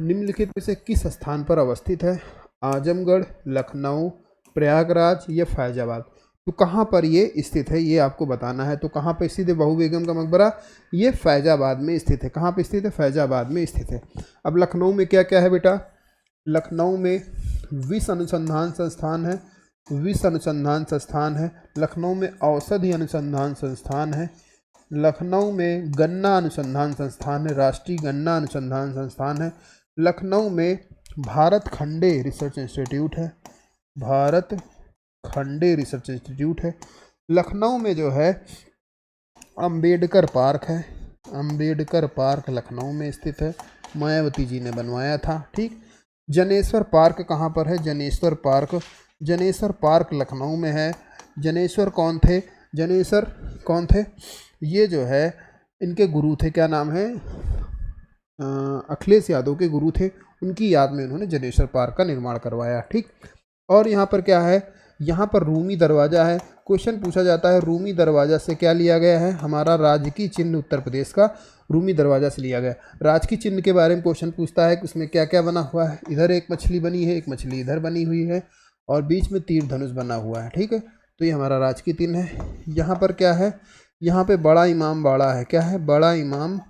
निम्नलिखित में से किस स्थान पर अवस्थित है? आजमगढ़, लखनऊ, प्रयागराज या फैजाबाद? तो कहाँ पर ये स्थित है ये आपको बताना है। तो कहाँ पर स्थित है बहू बेगम का मकबरा? ये फैजाबाद में स्थित है। कहाँ पर स्थित है? फैजाबाद में स्थित है। अब लखनऊ में क्या क्या है बेटा? लखनऊ में विश्व अनुसंधान संस्थान है, विश्व अनुसंधान संस्थान है। लखनऊ में औषधि अनुसंधान संस्थान है। लखनऊ में गन्ना अनुसंधान संस्थान है, राष्ट्रीय गन्ना अनुसंधान संस्थान है। लखनऊ में भारत खंडे रिसर्च इंस्टीट्यूट है, भारत खंडे रिसर्च इंस्टीट्यूट है। लखनऊ में जो है अंबेडकर पार्क है, अंबेडकर पार्क लखनऊ में स्थित है, मायावती जी ने बनवाया था। ठीक, जनेश्वर पार्क कहाँ पर है? जनेश्वर पार्क, जनेश्वर पार्क लखनऊ में है। जनेश्वर कौन थे? जनेश्वर कौन थे? ये जो है इनके गुरु थे, क्या नाम है? अखिलेश यादव के गुरु थे, उनकी याद में उन्होंने जनेश्वर पार्क का निर्माण करवाया। ठीक, और यहाँ पर क्या है? यहाँ पर रूमी दरवाज़ा है। क्वेश्चन पूछा जाता है रूमी दरवाज़ा से क्या लिया गया है? हमारा राजकीय चिन्ह उत्तर प्रदेश का रूमी दरवाज़ा से लिया गया। राजकीय चिन्ह के बारे में क्वेश्चन पूछता है कि उसमें क्या क्या बना हुआ है। इधर एक मछली बनी है, एक मछली इधर बनी हुई है, और बीच में तीर धनुष बना हुआ है। ठीक है, तो ये हमारा राजकीय चिन्ह है। यहाँ पर क्या है? यहाँ पे बड़ा इमाम बाड़ा है। क्या है? बड़ा इमाम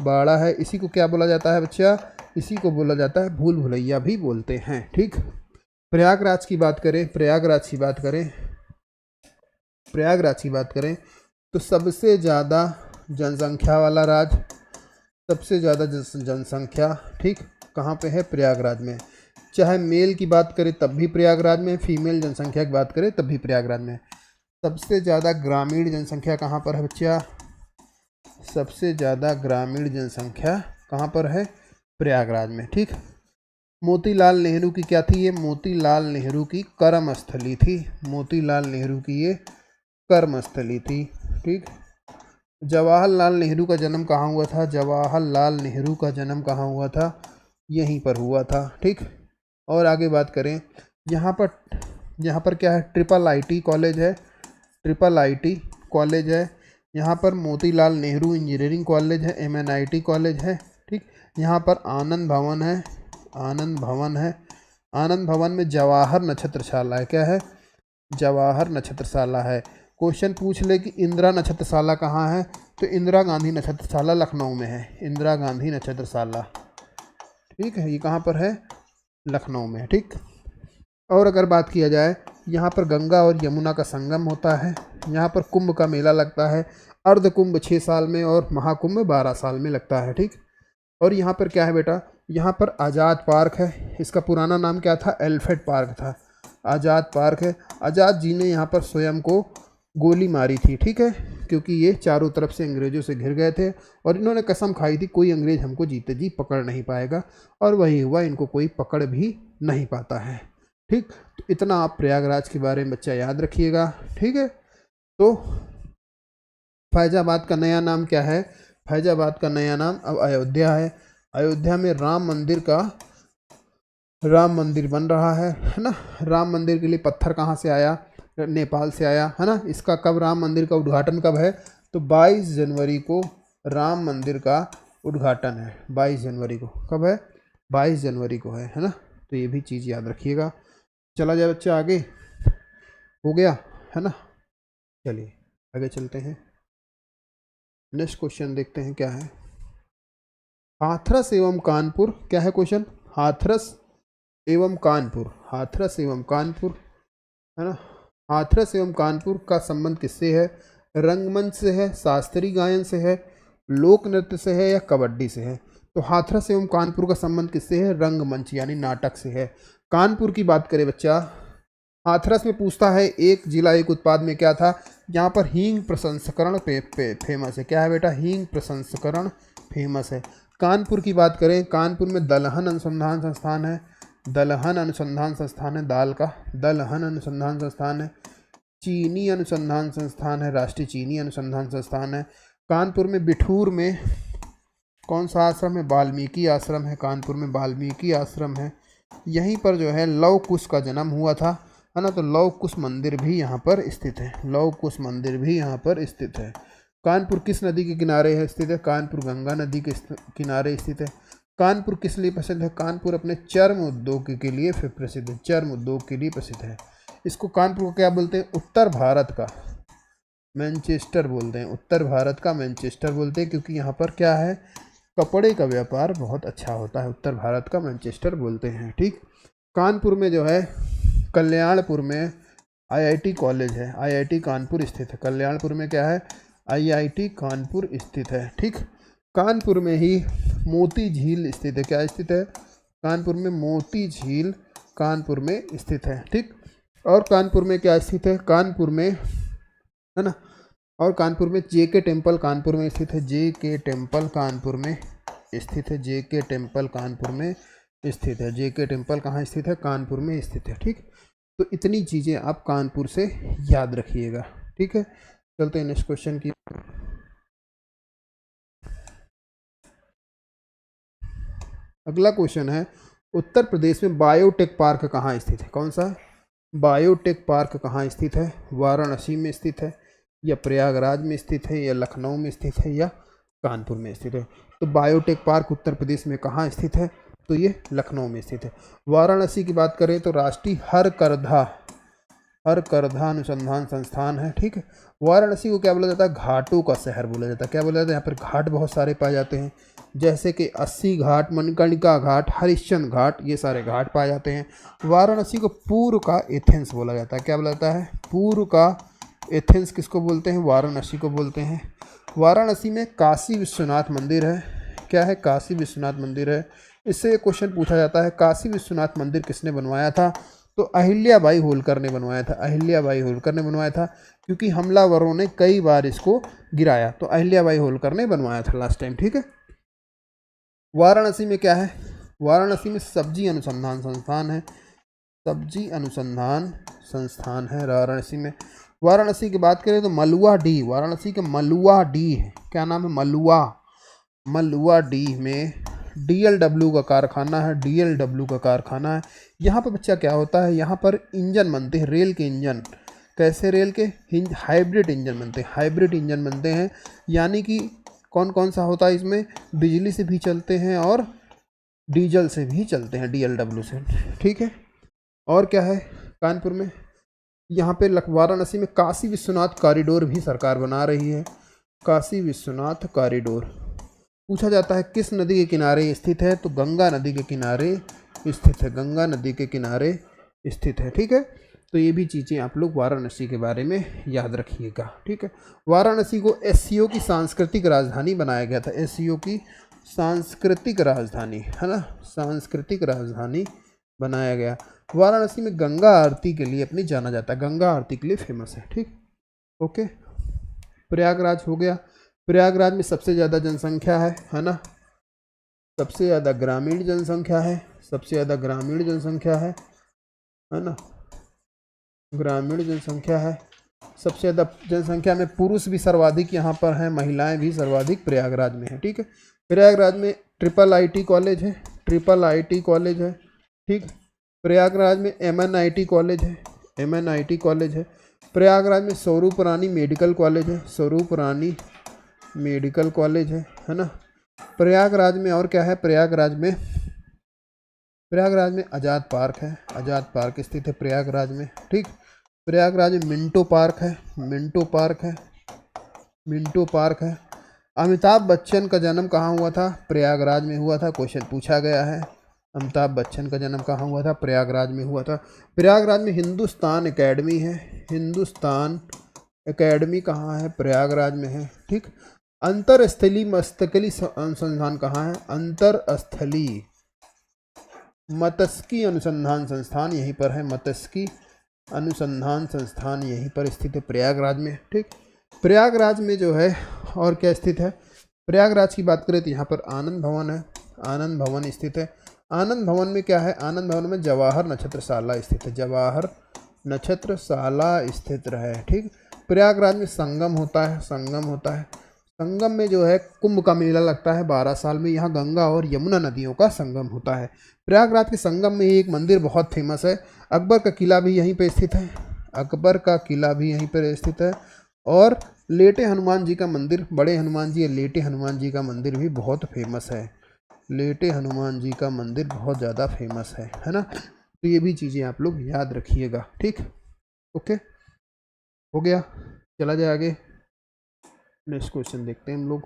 बाड़ा है। इसी को क्या बोला जाता है बच्चा? इसी को बोला जाता है भूल भुलैया भी बोलते हैं। ठीक, प्रयागराज की बात करें, प्रयागराज की बात करें, प्रयागराज की बात करें तो सबसे ज़्यादा जनसंख्या वाला राज्य, सबसे ज़्यादा जनसंख्या ठीक कहाँ पे है? प्रयागराज में। चाहे मेल की बात करें तब भी प्रयागराज में, फीमेल जनसंख्या की बात करें तब भी प्रयागराज में। सबसे ज़्यादा ग्रामीण जनसंख्या कहाँ पर है बच्चा? सबसे ज़्यादा ग्रामीण जनसंख्या कहाँ पर है? प्रयागराज में। ठीक, मोतीलाल नेहरू की क्या थी? ये मोतीलाल नेहरू की कर्मस्थली थी। मोतीलाल नेहरू की ये कर्मस्थली थी। ठीक, जवाहरलाल नेहरू का जन्म कहाँ हुआ था? जवाहरलाल नेहरू का जन्म कहाँ हुआ था? यहीं पर हुआ था। ठीक, और आगे बात करें यहाँ पर क्या है? ट्रिपल आईटी कॉलेज है, ट्रिपल आईटी कॉलेज है। यहाँ पर मोतीलाल नेहरू इंजीनियरिंग कॉलेज है, MNIT कॉलेज है। ठीक, यहाँ पर आनंद भवन है, आनंद भवन है। आनंद भवन में जवाहर नक्षत्रशाला है। क्या है? जवाहर नक्षत्रशाला है। क्वेश्चन पूछ ले कि इंदिरा नक्षत्रशाला कहाँ है, तो इंदिरा गांधी नक्षत्रशाला लखनऊ में है। इंदिरा गांधी नक्षत्रशाला, ठीक है, ये कहाँ पर है, लखनऊ में, ठीक। और अगर बात किया जाए, यहाँ पर गंगा और यमुना का संगम होता है, यहाँ पर कुंभ का मेला लगता है, अर्ध कुंभ 6 साल में और महाकुंभ 12 साल में लगता है, ठीक। और यहाँ पर क्या है बेटा, यहाँ पर आज़ाद पार्क है, इसका पुराना नाम क्या था, एलिफेंट पार्क था, आज़ाद पार्क है। आज़ाद जी ने यहाँ पर स्वयं को गोली मारी थी, ठीक है, क्योंकि ये चारों तरफ से अंग्रेज़ों से घिर गए थे और इन्होंने कसम खाई थी कोई अंग्रेज़ हमको जीते जी पकड़ नहीं पाएगा, और वही हुआ, इनको कोई पकड़ भी नहीं पाता है, ठीक। तो इतना आप प्रयागराज के बारे में बच्चा याद रखिएगा, ठीक है। तो फैजाबाद का नया नाम क्या है, फैजाबाद का नया नाम अब अयोध्या है। अयोध्या में राम मंदिर बन रहा है ना। राम मंदिर के लिए पत्थर कहाँ से आया, नेपाल से आया, है ना। इसका कब, राम मंदिर का उद्घाटन कब है, तो 22 जनवरी को राम मंदिर का उद्घाटन है। 22 जनवरी को कब है, 22 जनवरी को है ना। तो ये भी चीज़ याद रखिएगा। चला जाए बच्चा आगे, हो गया है ना। चलिए आगे चलते हैं, नेक्स्ट क्वेश्चन देखते हैं क्या है। हाथरस एवं कानपुर, क्या है क्वेश्चन, हाथरस एवं कानपुर, हाथरस एवं कानपुर, है ना। हाथरस एवं कानपुर का संबंध किससे है, रंगमंच से है, शास्त्रीय गायन से है, लोक नृत्य से है, या कबड्डी से है। तो हाथरस एवं कानपुर का संबंध किससे है, रंगमंच यानी नाटक से है। कानपुर की बात करें बच्चा, हाथरस में पूछता है एक जिला एक उत्पाद में क्या था, यहाँ पर हींग प्रसंस्करण फेमस है। क्या है बेटा, हींग प्रसंस्करण फेमस है। कानपुर की बात करें, कानपुर में दलहन अनुसंधान संस्थान है, दलहन अनुसंधान संस्थान है, दाल का दलहन अनुसंधान संस्थान है। चीनी अनुसंधान संस्थान है, राष्ट्रीय चीनी अनुसंधान संस्थान है। कानपुर में बिठूर में कौन सा आश्रम है, वाल्मीकि आश्रम है, कानपुर में वाल्मीकि आश्रम है। यहीं पर जो है लव कुश का जन्म हुआ था, है ना। तो लव कुश मंदिर भी यहाँ पर स्थित है, लव कुश मंदिर भी यहाँ पर स्थित है। कानपुर किस नदी के किनारे है स्थित है, कानपुर गंगा नदी के किनारे स्थित है। कानपुर किस लिए प्रसिद्ध है, कानपुर अपने चर्म उद्योग के लिए फिर प्रसिद्ध है, चर्म उद्योग के लिए प्रसिद्ध है। इसको कानपुर को क्या बोलते हैं, उत्तर भारत का मैनचेस्टर बोलते हैं, उत्तर भारत का मैनचेस्टर बोलते हैं, क्योंकि यहाँ पर क्या है, कपड़े का व्यापार बहुत अच्छा होता है, उत्तर भारत का मैनचेस्टर बोलते हैं, ठीक। कानपुर में जो है, कल्याणपुर में आईआईटी कॉलेज है, आईआईटी कानपुर स्थित है। कल्याणपुर में क्या है, आईआईटी कानपुर स्थित है, ठीक। कानपुर में ही मोती झील स्थित है, क्या स्थित है, कानपुर में मोती झील कानपुर में स्थित है, ठीक। और कानपुर में क्या स्थित है, कानपुर में, है ना। और कानपुर में जेके टेम्पल कानपुर में स्थित है, जेके टेम्पल कानपुर में स्थित है, जेके टेम्पल कानपुर में स्थित है। जेके टेम्पल कहाँ स्थित है, कानपुर में स्थित है, ठीक। तो इतनी चीज़ें आप कानपुर से याद रखिएगा, ठीक है। चलते हैं नेक्स्ट क्वेश्चन की। अगला क्वेश्चन है, उत्तर प्रदेश में बायोटेक पार्क कहाँ स्थित है, कौन सा बायोटेक पार्क कहाँ स्थित है, वाराणसी में स्थित है, या प्रयागराज में स्थित है, या लखनऊ में स्थित है, या कानपुर में स्थित है। तो बायोटेक पार्क उत्तर प्रदेश में कहाँ स्थित है, तो ये लखनऊ में स्थित है। वाराणसी की बात करें तो राष्ट्रीय हरकरधा अनुसंधान संस्थान है, ठीक है। वाराणसी को क्या बोला जाता है, घाटों का शहर बोला जाता है। क्या बोला जाता है, यहाँ पर घाट बहुत सारे पाए जाते हैं, जैसे कि 80 घाट, मणिकर्णिका घाट, हरिश्चंद्र घाट, ये सारे घाट पाए जाते हैं। वाराणसी को पूर्व का एथेंस बोला जाता है। क्या बोला जाता है, पूर्व का एथेंस किसको बोलते हैं, वाराणसी को बोलते हैं। वाराणसी में काशी विश्वनाथ मंदिर है। क्या है, काशी विश्वनाथ मंदिर है। इससे एक क्वेश्चन पूछा जाता है, काशी विश्वनाथ मंदिर किसने बनवाया था, तो अहिल्याबाई होलकर ने बनवाया था, अहिल्याबाई होलकर ने बनवाया था, क्योंकि हमलावरों ने कई बार इसको गिराया, तो अहिल्याबाई होलकर ने बनवाया था लास्ट टाइम, ठीक है। वाराणसी में क्या है, वाराणसी में सब्जी अनुसंधान संस्थान है, सब्जी अनुसंधान संस्थान है वाराणसी में। वाराणसी की बात करें तो मलुआ डी, वाराणसी के मलुआ डी है, क्या नाम है, मलुआ डी में DLW का कारखाना है, DLW का कारखाना है। यहाँ पर बच्चा क्या होता है, यहाँ पर इंजन बनते हैं, रेल के इंजन। कैसे, रेल के हाइब्रिड इंजन बनते हैं, हाइब्रिड इंजन बनते हैं, यानी कि कौन कौन सा होता है इसमें, बिजली से भी चलते हैं और डीजल से भी चलते हैं, DLW से, ठीक है। और क्या है कानपुर में, यहाँ पे वाराणसी में काशी विश्वनाथ कॉरिडोर भी सरकार बना रही है। काशी विश्वनाथ कॉरिडोर पूछा जाता है किस नदी के किनारे स्थित है, तो गंगा नदी के किनारे स्थित है, गंगा नदी के किनारे स्थित है। ठीक है, तो ये भी चीज़ें आप लोग वाराणसी के बारे में याद रखिएगा। ठीक है, वाराणसी को एससीओ की सांस्कृतिक राजधानी बनाया गया था। एससीओ की सांस्कृतिक राजधानी है ना, सांस्कृतिक राजधानी बनाया गया। वाराणसी में गंगा आरती के लिए अपनी जाना जाता है, गंगा आरती के लिए फेमस है। ठीक, ओके। प्रयागराज हो गया। प्रयागराज में सबसे ज़्यादा जनसंख्या है ना, सबसे ज़्यादा ग्रामीण जनसंख्या है, सबसे ज़्यादा ग्रामीण जनसंख्या है ना, ग्रामीण जनसंख्या है। सबसे ज़्यादा जनसंख्या में पुरुष भी सर्वाधिक यहाँ पर हैं, महिलाएं भी सर्वाधिक प्रयागराज में हैं। ठीक है, प्रयागराज में ट्रिपल आईटी कॉलेज है, ट्रिपल आईटी कॉलेज है। ठीक, प्रयागराज में एमएनआईटी कॉलेज है, एमएनआईटी कॉलेज है। प्रयागराज में स्वरूप रानी मेडिकल कॉलेज है, स्वरूप रानी मेडिकल कॉलेज है ना। प्रयागराज में और क्या है, प्रयागराज में आज़ाद पार्क है, आज़ाद पार्क स्थित है प्रयागराज में। ठीक, प्रयागराज में मिंटो पार्क है, मिंटो पार्क है, मिंटो पार्क है। अमिताभ बच्चन का जन्म कहाँ हुआ था, प्रयागराज में हुआ था। क्वेश्चन पूछा गया है, अमिताभ बच्चन का जन्म कहाँ हुआ था, प्रयागराज में हुआ था। प्रयागराज में हिंदुस्तान एकेडमी है, हिंदुस्तान एकेडमी कहाँ है, प्रयागराज में है। ठीक, अंतरस्थली मस्तकली अनुसंधान कहाँ है, अंतरस्थली मत्स्यिकी अनुसंधान संस्थान यहीं पर है, मत्स्यिकी अनुसंधान संस्थान यहीं पर स्थित है प्रयागराज में। ठीक, प्रयागराज में जो है और क्या स्थित है, प्रयागराज की बात करें तो यहाँ पर आनंद भवन है, आनंद भवन स्थित है। आनंद भवन में क्या है, आनंद भवन में जवाहर नक्षत्रशाला स्थित है, जवाहर नक्षत्रशाला स्थित है। ठीक, प्रयागराज में संगम होता है, संगम होता है। संगम में जो है कुंभ का मेला लगता है 12 साल में, यहाँ गंगा और यमुना नदियों का संगम होता है। प्रयागराज के संगम में ही एक मंदिर बहुत फेमस है, अकबर का किला भी यहीं पे स्थित है, अकबर का किला भी यहीं पर स्थित है। और लेटे हनुमान जी का मंदिर, बड़े हनुमान जी या लेटे हनुमान जी का मंदिर भी बहुत फेमस है, लेटे हनुमान जी का मंदिर बहुत ज़्यादा फेमस है ना। तो ये भी चीज़ें आप लोग याद रखिएगा। ठीक, ओके, हो गया। चला जाए आगे, नेक्स्ट क्वेश्चन देखते हैं हम लोग।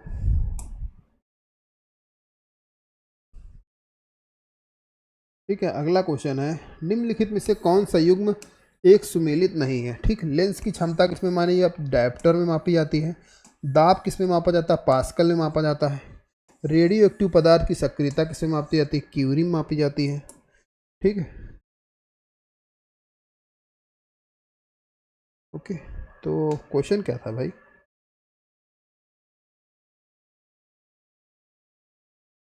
ठीक है, अगला क्वेश्चन है, निम्नलिखित में से कौन सा युग्म एक सुमेलित नहीं है। ठीक, लेंस की क्षमता किसमें मानी जाती है, डायप्टर में मापी जाती है। दाब किसमें मापा जाता है, पास्कल में मापा जाता है। रेडियो एक्टिव पदार्थ की सक्रियता किसमें मापी जाती है, क्यूरी में मापी जाती है। ठीक है, ओके। तो क्वेश्चन क्या था भाई,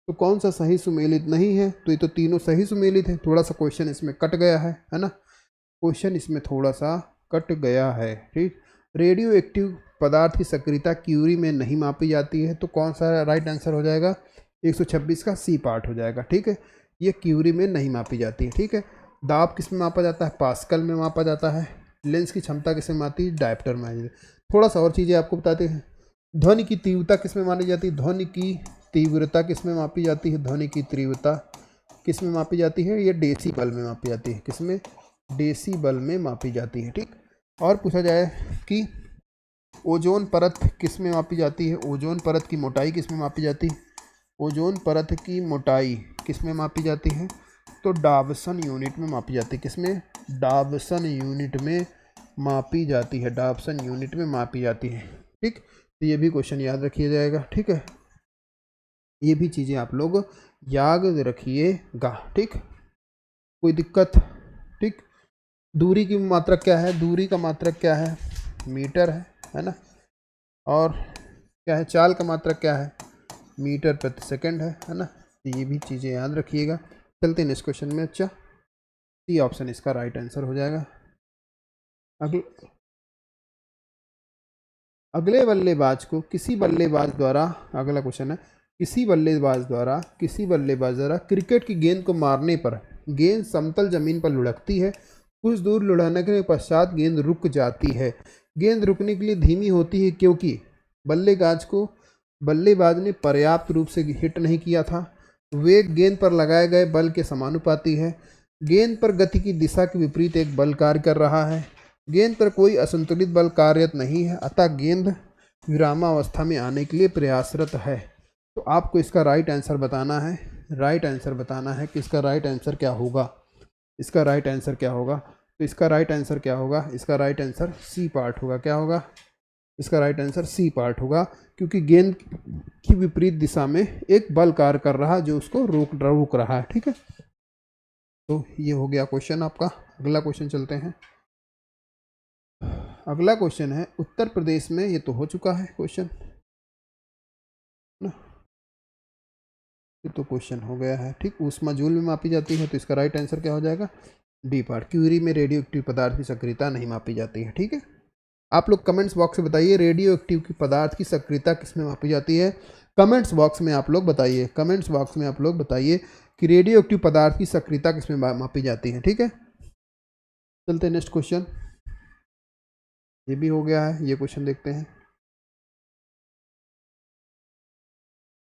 तो कौन सा सही सुमेलित नहीं है, तो ये तो तीनों सही सुमेलित है। थोड़ा सा क्वेश्चन इसमें कट गया है ना, क्वेश्चन इसमें थोड़ा सा कट गया है। ठीक, रेडियो एक्टिव पदार्थ की सक्रियता क्यूरी में नहीं मापी जाती है, तो कौन सा राइट आंसर हो जाएगा, 126 का सी पार्ट हो जाएगा। ठीक है, ये क्यूरी में नहीं मापी जाती है। ठीक है, दाब किस में मापा जाता है, पास्कल में मापा जाता है। लेंस की क्षमता किस में मापी, डायप्टर में। थोड़ा सा और चीज़ें आपको बताते हैं, ध्वनि की तीव्रता किस में मानी जाती है, ध्वनि की तीव्रता किस में मापी जाती है, ध्वनि की तीव्रता किस में मापी जाती है, ये डेसीबल में मापी जाती है, किसमें, डेसीबल में मापी जाती है। ठीक, और पूछा जाए कि ओजोन परत किस में मापी जाती है, ओजोन परत की मोटाई किस में मापी जाती है, ओजोन परत की मोटाई किस में मापी जाती है, तो डाबसन यूनिट में मापी जाती है, किसमें, डाबसन यूनिट में मापी जाती है, डाबसन यूनिट में मापी जाती है। ठीक, तो ये भी क्वेश्चन याद रखिए जाएगा। ठीक है, ये भी चीज़ें आप लोग याद रखिएगा। ठीक, कोई दिक्कत। ठीक, दूरी की मात्रक क्या है, दूरी का मात्रक क्या है, मीटर है ना। और क्या है, चाल का मात्रक क्या है, मीटर प्रति सेकंड है ना। तो ये भी चीज़ें याद रखिएगा। चलते हैं नेक्स्ट क्वेश्चन में। अच्छा, सी ऑप्शन इसका राइट आंसर हो जाएगा। अगले बल्लेबाज को किसी बल्लेबाज द्वारा, अगला क्वेश्चन है, किसी बल्लेबाज द्वारा क्रिकेट की गेंद को मारने पर गेंद समतल जमीन पर लुढ़कती है, कुछ दूर लुढ़कने के पश्चात गेंद रुक जाती है। गेंद रुकने के लिए धीमी होती है क्योंकि बल्लेबाज ने पर्याप्त रूप से हिट नहीं किया था। वेग गेंद पर लगाए गए बल के समानुपाती है। गेंद पर गति की दिशा के विपरीत एक बल कार्य कर रहा है। गेंद पर कोई असंतुलित बल कार्यरत नहीं है, अतः गेंद विरामावस्था में आने के लिए प्रयासरत है। तो आपको इसका राइट आंसर बताना है, राइट आंसर बताना है कि इसका राइट आंसर क्या होगा। इसका राइट आंसर क्या होगा? तो इसका राइट आंसर क्या होगा? इसका राइट आंसर सी पार्ट होगा। क्या होगा? इसका राइट आंसर सी पार्ट होगा, क्योंकि गेंद की विपरीत दिशा में एक बल कार्य कर रहा है जो उसको रोक रहा है। ठीक है, तो ये हो गया क्वेश्चन आपका। अगला क्वेश्चन चलते हैं। अगला क्वेश्चन है उत्तर प्रदेश में, ये तो हो चुका है क्वेश्चन ना, ये तो क्वेश्चन हो गया है। ठीक, ऊष्मा जूल में मापी जाती है, तो इसका राइट आंसर क्या हो जाएगा? D part. क्यूरी में रेडियो एक्टिव पदार्थ की सक्रियता नहीं मापी जाती है। ठीक है, आप लोग कमेंट्स बॉक्स में बताइए रेडियो एक्टिव की पदार्थ की सक्रियता किस में मापी जाती है। कमेंट्स बॉक्स में आप लोग बताइए, कमेंट्स बॉक्स में आप लोग बताइए कि रेडियो एक्टिव पदार्थ की सक्रियता किस में मापी जाती है। ठीक है, चलते हैं नेक्स्ट क्वेश्चन। ये भी हो गया है, ये क्वेश्चन देखते हैं।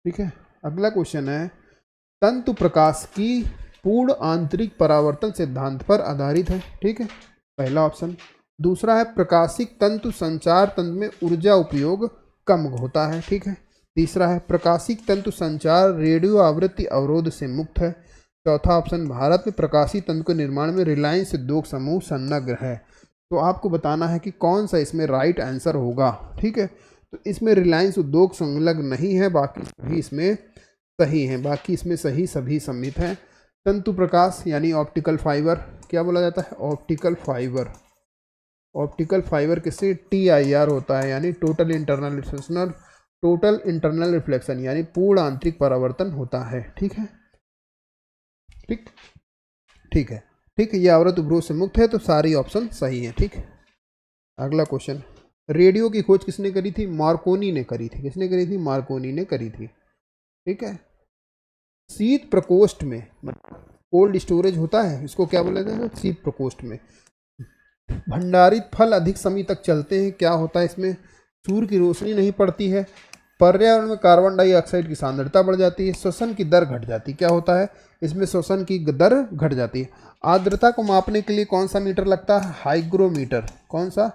ठीक है, अगला क्वेश्चन है तंतु प्रकाश की पूर्ण आंतरिक परावर्तन सिद्धांत पर आधारित है। ठीक है, पहला ऑप्शन। दूसरा है प्रकाशिक तंतु संचार तंत्र में ऊर्जा उपयोग कम होता है। ठीक है। तीसरा है प्रकाशिक तंतु संचार रेडियो आवृत्ति अवरोध से मुक्त है। चौथा ऑप्शन भारत में प्रकाशिक तंतु के निर्माण में रिलायंस उद्योग समूह संलग्न है। तो आपको बताना है कि कौन सा इसमें राइट आंसर होगा। ठीक है, तो इसमें रिलायंस उद्योग संलग्न नहीं है, बाकी सभी इसमें सही हैं, बाकी इसमें सही सभी सम्मिलित हैं। तंतु प्रकाश यानी ऑप्टिकल फाइबर, क्या बोला जाता है? Optical fibre. ऑप्टिकल फाइबर किससे? TIR होता है, यानी टोटल इंटरनल रिफ्लेक्शन, यानी पूर्ण आंतरिक परावर्तन होता है। ठीक है, ठीक ठीक है, ठीक है, ये आवृत उपरोध से मुक्त है, तो सारी ऑप्शन सही है। ठीक, अगला क्वेश्चन। रेडियो की खोज किसने करी थी? मार्कोनी ने करी थी। किसने करी थी? मार्कोनी ने करी थी। ठीक है, शीत प्रकोष्ठ में, कोल्ड स्टोरेज होता है, इसको क्या बोला जाता है? शीत प्रकोष्ठ में भंडारित फल अधिक समय तक चलते हैं। क्या होता है इसमें? सूर्य की रोशनी नहीं पड़ती है, पर्यावरण में कार्बन डाइऑक्साइड की सांद्रता बढ़ जाती है, श्वसन की दर घट जाती है। क्या होता है इसमें? श्वसन की दर घट जाती है। आर्द्रता को मापने के लिए कौन सा मीटर लगता है? हाइग्रोमीटर। कौन सा?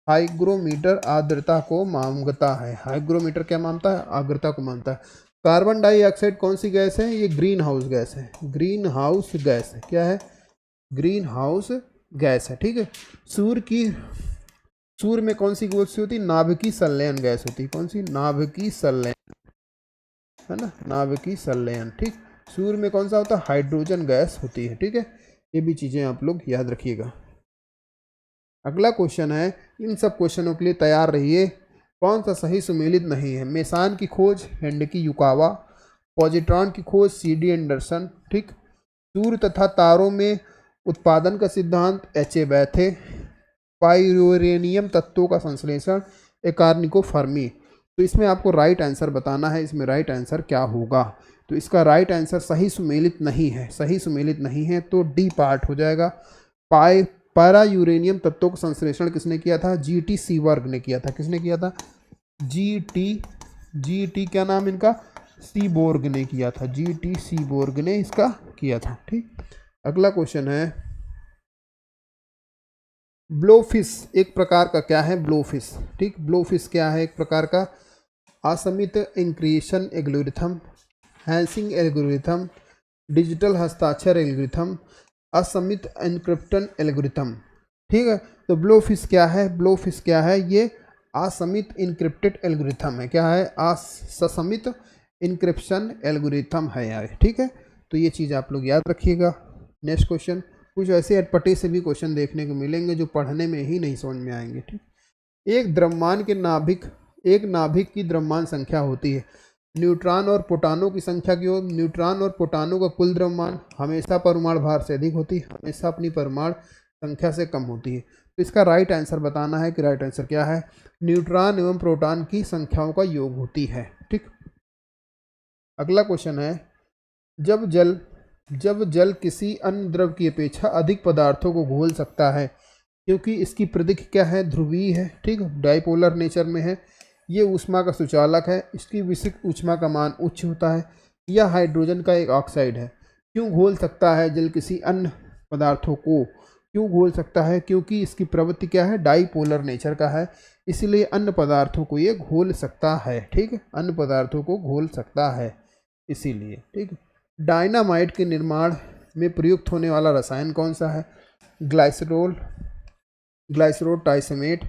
हाइग्रोमीटर आर्द्रता को मापता है। हाइग्रोमीटर क्या मानता है? आर्द्रता को मानता है। कार्बन डाइऑक्साइड कौन सी गैस है? ये ग्रीन हाउस गैस है। ग्रीन हाउस गैस है। क्या है? ग्रीन हाउस गैस है। ठीक है, सूर्य में कौन सी गैस होती है? नाभिकीय संलयन गैस होती है। कौन सी? नाभिकीय संलयन, है ना, नाभिकीय संलयन। ठीक, सूर्य में कौन सा होता है? हाइड्रोजन गैस होती है। ठीक है, ये भी चीजें आप लोग याद रखिएगा। अगला क्वेश्चन है, इन सब क्वेश्चनों के लिए तैयार रहिए। कौन सा सही सुमेलित नहीं है? मेसान की खोज हेंडकी युकावा, पॉजिट्रॉन की खोज CD एंडरसन। ठीक, सूर्य तथा तारों में उत्पादन का सिद्धांत HA बैथे, पाइरोरेनियम तत्वों का संश्लेषण एकार्निको फर्मी। तो इसमें आपको राइट आंसर बताना है, इसमें राइट आंसर क्या होगा। तो इसका राइट आंसर सही सुमेलित नहीं है, सही सुमेलित नहीं है, तो डी पार्ट हो जाएगा। पैरा यूरेनियम तत्वों का संश्लेषण किसने किया था? GT सीबर्ग ने किया था। किसने किया था? GT क्या नाम इनका? सीबोर्ग ने किया था। GT सीबोर्ग ने इसका किया था। ठीक, अगला क्वेश्चन है, ब्लोफिश एक प्रकार का क्या है? ब्लोफिश। ठीक, ब्लोफिश क्या है? एक प्रकार का असमित encryption algorithm, hashing algorithm, digital हस्ताक्षर एल्गोरिथम, असमित एन्क्रिप्शन एल्गोरिथम। ठीक है, तो ब्लोफिश क्या है? ब्लोफिश क्या है? ये असमित इनक्रिप्टेड एल्गोरिथम है। क्या है? असमित इनक्रिप्शन एल्गोरिथम है यार। ठीक है, तो ये चीज़ आप लोग याद रखिएगा। नेक्स्ट क्वेश्चन, कुछ ऐसे अटपटे से भी क्वेश्चन देखने को मिलेंगे जो पढ़ने में ही नहीं समझ में आएंगे। ठीक, एक द्रव्यमान के नाभिक की द्रव्यमान संख्या होती है। न्यूट्रॉन और प्रोटॉनों की संख्या की ओर न्यूट्रॉन और प्रोटॉनों का कुल द्रव्यमान हमेशा परमाणु भार से अधिक होती है, हमेशा अपनी परमाणु संख्या से कम होती है। तो इसका राइट आंसर बताना है कि राइट आंसर क्या है? न्यूट्रॉन एवं प्रोटॉन की संख्याओं का योग होती है। ठीक, अगला क्वेश्चन है, जब जल किसी अन्य द्रव की अपेक्षा अधिक पदार्थों को घोल सकता है, क्योंकि इसकी प्रकृति क्या है? ध्रुवीय है। ठीक, डाइपोलर नेचर में है, ये ऊष्मा का सुचालक है, इसकी विशिष्ट ऊष्मा का मान उच्च होता है, यह हाइड्रोजन का एक ऑक्साइड है। क्यों घोल सकता है जल किसी अन्य पदार्थों को? क्यों घोल सकता है? क्योंकि इसकी प्रवृत्ति क्या है, डाईपोलर नेचर का है, इसलिए अन्य पदार्थों को ये घोल सकता है। ठीक है, अन्य पदार्थों को घोल सकता है इसीलिए। ठीक है, डायनामाइट के निर्माण में प्रयुक्त होने वाला रसायन कौन सा है? ग्लाइसरोल, ग्लाइसरोल टाइसमेट,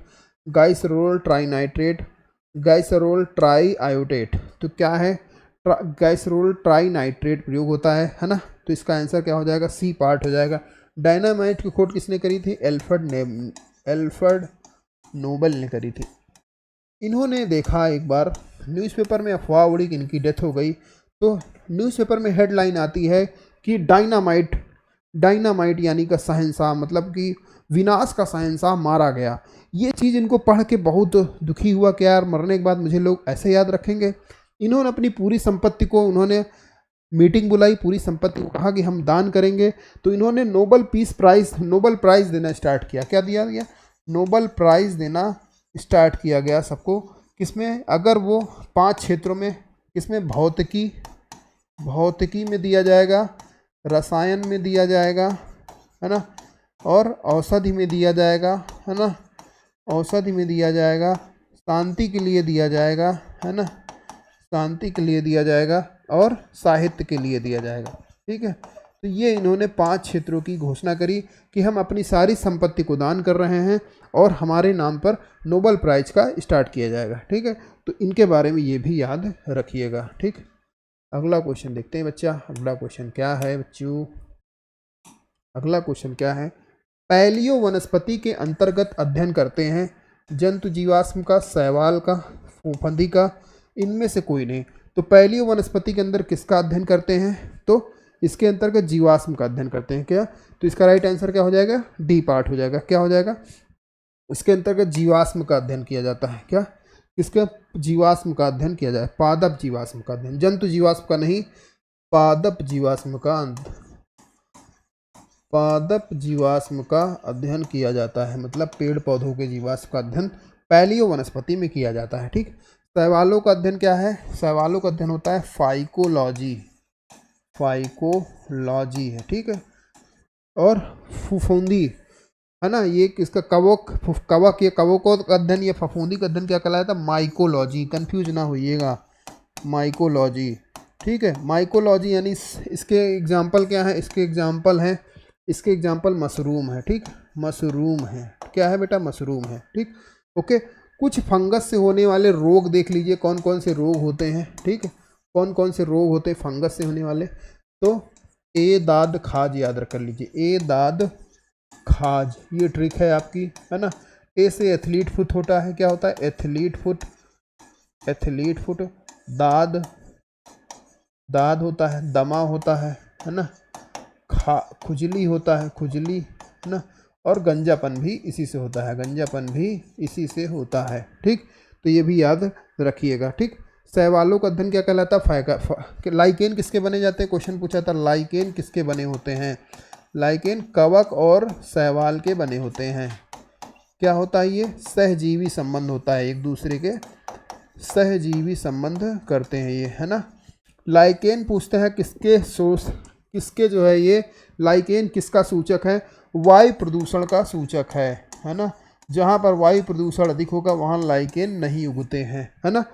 glycerol trinitrate, glycerol tri iodate. तो क्या है, ग्लाइसरोल ट्राइनाइट्रेट प्रयोग होता है ना। तो इसका आंसर क्या हो जाएगा, सी पार्ट हो जाएगा। डायनामाइट की खोज किसने करी थी? एल्फ्रेड नोबल ने करी थी। इन्होंने देखा एक बार न्यूज़पेपर में अफवाह उड़ी कि इनकी डेथ हो गई, तो न्यूज़पेपर में हेडलाइन आती है कि डायनामाइट, डायनामाइट यानी का शहंशाह, मतलब कि विनाश का शहंशाह मारा गया। ये चीज़ इनको पढ़ के बहुत दुखी हुआ कि यार मरने के बाद मुझे लोग ऐसे याद रखेंगे। इन्होंने अपनी पूरी संपत्ति को, उन्होंने मीटिंग बुलाई, पूरी संपत्ति को कहा कि हम दान करेंगे। तो इन्होंने Nobel peace prize, Nobel prize देना स्टार्ट किया। क्या दिया गया? नोबल प्राइज़ देना स्टार्ट किया गया सबको। किसमें? अगर वो 5 क्षेत्रों में, किसमें? भौतिकी, भौतिकी में दिया जाएगा, रसायन में दिया जाएगा, है ना, और औषधि में दिया जाएगा, है ना, औषधि में दिया जाएगा, शांति के लिए दिया जाएगा, है ना, शांति के लिए दिया जाएगा, और साहित्य के लिए दिया जाएगा। ठीक है, तो ये इन्होंने 5 क्षेत्रों की घोषणा करी कि हम अपनी सारी संपत्ति को दान कर रहे हैं और हमारे नाम पर नोबल प्राइज का स्टार्ट किया जाएगा। ठीक है, तो इनके बारे में ये भी याद रखिएगा। ठीक, अगला क्वेश्चन देखते हैं बच्चा। अगला क्वेश्चन क्या है बच्चों? अगला क्वेश्चन क्या है? पैलियो वनस्पति के अंतर्गत अध्ययन करते हैं जंतु जीवाश्म का, शैवाल का, फफूंदी का, इनमें से कोई नहीं। तो पैलियो वनस्पति के अंदर किसका अध्ययन करते हैं? तो इसके अंतर्गत जीवाश्म का अध्ययन करते हैं। क्या? तो इसका राइट आंसर क्या हो जाएगा? डी पार्ट हो जाएगा। क्या हो जाएगा? इसके अंतर्गत जीवाश्म का अध्ययन किया जाता है। क्या? किसका? जीवाश्म का अध्ययन किया जाए, पादप जीवाश्म का अध्ययन, जंतु जीवाश्म का नहीं, पादप जीवाश्म का, पादप जीवाश्म का अध्ययन किया जाता है। मतलब पेड़ पौधों के जीवाश्म का अध्ययन पैलियो वनस्पति में किया जाता है। ठीक, शैवालों का अध्ययन क्या है? शैवालों का अध्ययन होता है फाइकोलॉजी, फाइकोलॉजी है। ठीक है, और फफूंदी, है ना, ये किसका? कवक, कवक, ये कवकों का अध्ययन, ये फफूंदी का अध्ययन क्या कहलाता है? माइकोलॉजी। कंफ्यूज ना होइएगा, माइकोलॉजी। ठीक है, माइकोलॉजी यानी इसके एग्जाम्पल क्या है? इसके एग्जाम्पल हैं, इसके एग्जाम्पल मशरूम है। ठीक, मशरूम है। क्या है बेटा? मशरूम है। ठीक, ओके। कुछ फंगस से होने वाले रोग देख लीजिए, कौन कौन से रोग होते हैं। ठीक है, कौन कौन से रोग होते हैं फंगस से होने वाले? तो ए दाद खाज याद रख कर लीजिए, ए दाद खाज, ये ट्रिक है आपकी, है ना। ए से एथलीट फुट होता है। क्या होता है? Athlete foot, athlete foot. दाद, दाद होता है, दमा होता है ना, खुजली होता है, खुजली, है ना, और गंजापन भी इसी से होता है, गंजापन भी इसी से होता है। ठीक, तो ये भी याद रखिएगा। ठीक, शैवालों का अध्ययन क्या कहलाता है? लाइकेन किसके बने जाते हैं? क्वेश्चन पूछा था, लाइकेन किसके बने होते हैं? लाइकेन कवक और शैवाल के बने होते हैं। क्या होता है? ये सहजीवी संबंध होता है, एक दूसरे के सहजीवी संबंध करते हैं ये, है ना। लाइकेन पूछते हैं किसके सोर्स, किसके जो है ये लाइकेन किसका सूचक है? वायु प्रदूषण का सूचक है ना। जहाँ पर वायु प्रदूषण अधिक होगा वहाँ लाइकेन नहीं उगते हैं, है ना।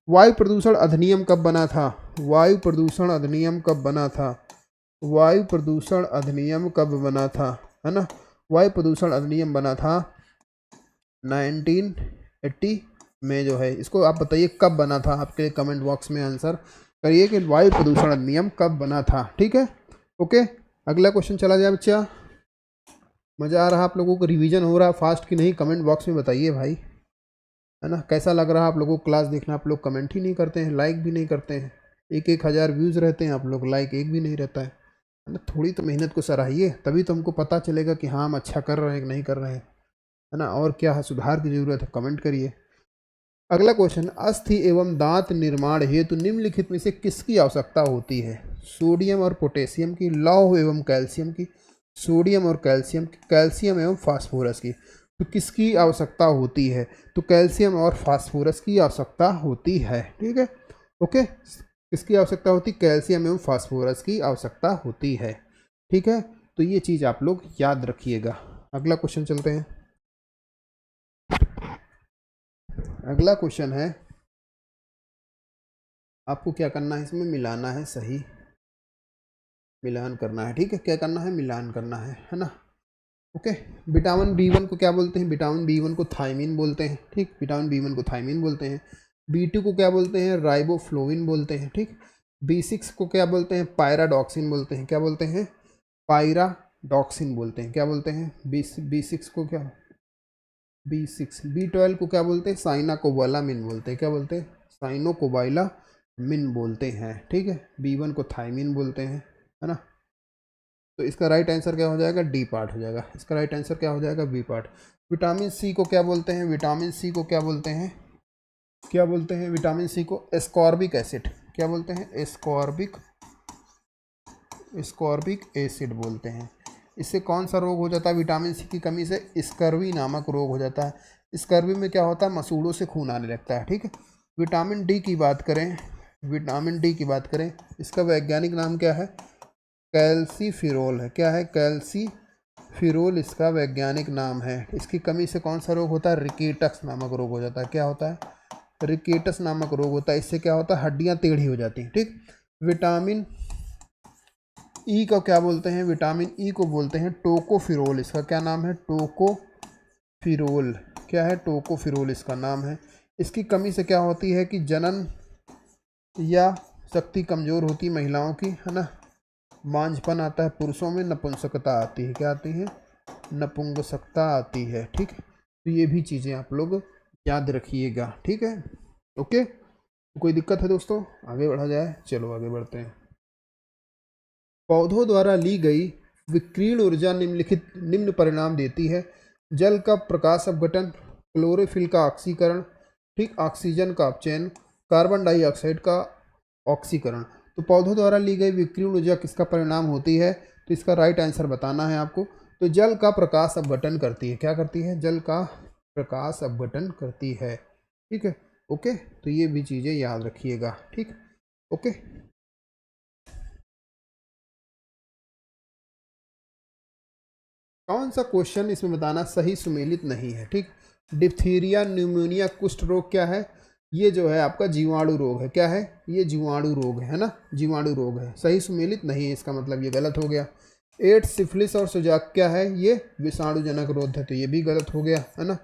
वायु प्रदूषण अधिनियम कब बना था? वायु प्रदूषण अधिनियम कब बना था? वायु प्रदूषण अधिनियम कब बना था, है ना। वायु प्रदूषण अधिनियम बना था 1980 में जो है। इसको आप बताइए कब बना था, आपके कमेंट बॉक्स में आंसर करिए कि वायु प्रदूषण अधिनियम कब बना था। ठीक है, ओके। अगला क्वेश्चन चला जाए बच्चा। मज़ा आ रहा आप लोगों को? रिवीजन हो रहा फास्ट कि नहीं? कमेंट बॉक्स में बताइए भाई, है ना। कैसा लग रहा है आप लोगों को क्लास देखना? आप लोग कमेंट ही नहीं करते हैं, लाइक भी नहीं करते हैं। 1,000 व्यूज़ रहते हैं, आप लोग लाइक एक भी नहीं रहता है ना। थोड़ी तो मेहनत को सराहिए, तभी तो हमको पता चलेगा कि हाँ हम अच्छा कर रहे हैं कि नहीं कर रहे हैं, है ना। और क्या है सुधार की ज़रूरत है, कमेंट करिए। अगला क्वेश्चन, अस्थि एवं दांत निर्माण हेतु निम्नलिखित में से किसकी आवश्यकता होती है? सोडियम और पोटेशियम की, लौह एवं कैल्शियम की, सोडियम और कैल्शियम की, कैल्शियम एवं फास्फोरस की। तो किसकी आवश्यकता होती है? तो कैल्शियम और फास्फोरस की आवश्यकता होती है। ठीक है, ओके। किसकी आवश्यकता होती? कैल्शियम एवं फास्फोरस की आवश्यकता होती है। ठीक है, तो ये चीज़ आप लोग याद रखिएगा। अगला क्वेश्चन चलते हैं। अगला क्वेश्चन है, आपको क्या करना है, इसमें मिलाना है, सही मिलान करना है। ठीक है, क्या करना है, मिलान करना है ना। ओके, विटामिन B1 को क्या बोलते हैं, विटामिन B1 को थायमिन बोलते हैं। ठीक, विटामिन B1 को थायमिन बोलते हैं। B2 को क्या बोलते हैं, राइबोफ्लोविन बोलते हैं। ठीक, B6 को क्या बोलते हैं, पायराडॉक्सिन बोलते हैं। क्या बोलते हैं, पायराडॉक्सिन बोलते हैं। क्या बोलते हैं, B6 को क्या, B6, B12 को क्या बोलते हैं, साइनाकोबालामिन बोलते हैं। क्या बोलते हैं, साइनोकोबालामिन बोलते हैं। ठीक है, B1 को थायमिन बोलते हैं, है ना। तो इसका राइट आंसर क्या हो जाएगा, डी पार्ट हो जाएगा। इसका राइट आंसर क्या हो जाएगा, बी पार्ट। विटामिन सी को क्या बोलते हैं, विटामिन सी को क्या बोलते हैं, क्या बोलते हैं, विटामिन सी को एस्कॉर्बिक एसिड। क्या बोलते हैं, एस्कॉर्बिक एसिड बोलते हैं। इससे कौन सा रोग हो जाता है, विटामिन सी की कमी से स्कर्वी नामक रोग हो जाता है। स्कर्वी में क्या होता है, मसूड़ों से खून आने लगता है। ठीक है, विटामिन डी की बात करें, विटामिन डी की बात करें, इसका वैज्ञानिक नाम क्या है, कैल्सीफिरोल है। क्या है, कैल्सीफिरोल इसका वैज्ञानिक नाम है। इसकी कमी से कौन सा रोग होता है, रिकेटस नामक रोग हो जाता है। क्या होता है, रिकेटस नामक रोग होता है। इससे क्या होता है, हड्डियां टेढ़ी हो जाती हैं। ठीक, विटामिन ई को क्या बोलते हैं, विटामिन ई को बोलते हैं टोकोफिरोल। इसका क्या नाम है, टोकोफिरोल। क्या है, टोकोफिरोल इसका नाम है। इसकी कमी से क्या होती है कि जनन या शक्ति कमज़ोर होती महिलाओं की, है ना, मांझपन आता है, पुरुषों में नपुंसकता आती है। क्या आती है, नपुंसकता आती है। ठीक, तो ये भी चीज़ें आप लोग याद रखिएगा। ठीक है, ओके। तो कोई दिक्कत है दोस्तों, आगे बढ़ा जाए, चलो आगे बढ़ते हैं। पौधों द्वारा ली गई विकिरण ऊर्जा निम्न परिणाम देती है। जल का प्रकाश अपघटन, क्लोरोफिल का ऑक्सीकरण, ठीक, ऑक्सीजन का अपचयन, कार्बन डाइऑक्साइड का ऑक्सीकरण। तो पौधों द्वारा ली गई विकिरण ऊर्जा किसका परिणाम होती है, तो इसका राइट आंसर बताना है आपको। तो जल का प्रकाश अपघटन करती है। क्या करती है, जल का प्रकाश अपघटन करती है। ठीक है, ओके। तो ये भी चीज़ें याद रखिएगा। ठीक, ओके। कौन सा क्वेश्चन इसमें बताना सही सुमेलित नहीं है। ठीक, डिप्थीरिया, न्यूमोनिया, कुष्ठ रोग क्या है, ये जो है आपका जीवाणु रोग है। क्या है, ये जीवाणु रोग है ना, जीवाणु रोग है, सही सुमेलित नहीं है, इसका मतलब ये गलत हो गया। एड्स, सिफिलिस और सुजाक क्या है, ये विषाणुजनक रोग है, तो ये भी गलत हो गया, है ना।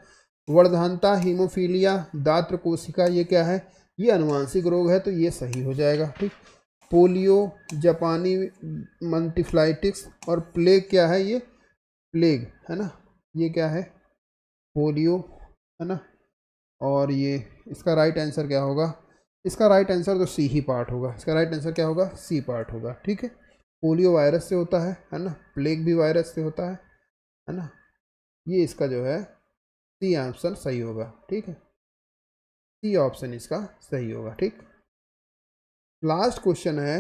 वर्धनता, हीमोफीलिया, दात्र कोशिका, ये क्या है, ये अनुवांशिक रोग है, तो ये सही हो जाएगा। ठीक, पोलियो, जापानी मंटिफ्लाइटिस और प्लेग क्या है, ये प्लेग है ना, ये क्या है, पोलियो, है ना। और ये इसका राइट आंसर क्या होगा, इसका राइट आंसर तो सी ही पार्ट होगा। इसका राइट आंसर क्या होगा, सी पार्ट होगा। ठीक है, पोलियो वायरस से होता है ना, प्लेग भी वायरस से होता है ना। ये इसका जो है सी ऑप्शन सही होगा। ठीक है, सी ऑप्शन इसका सही होगा। ठीक, लास्ट क्वेश्चन है,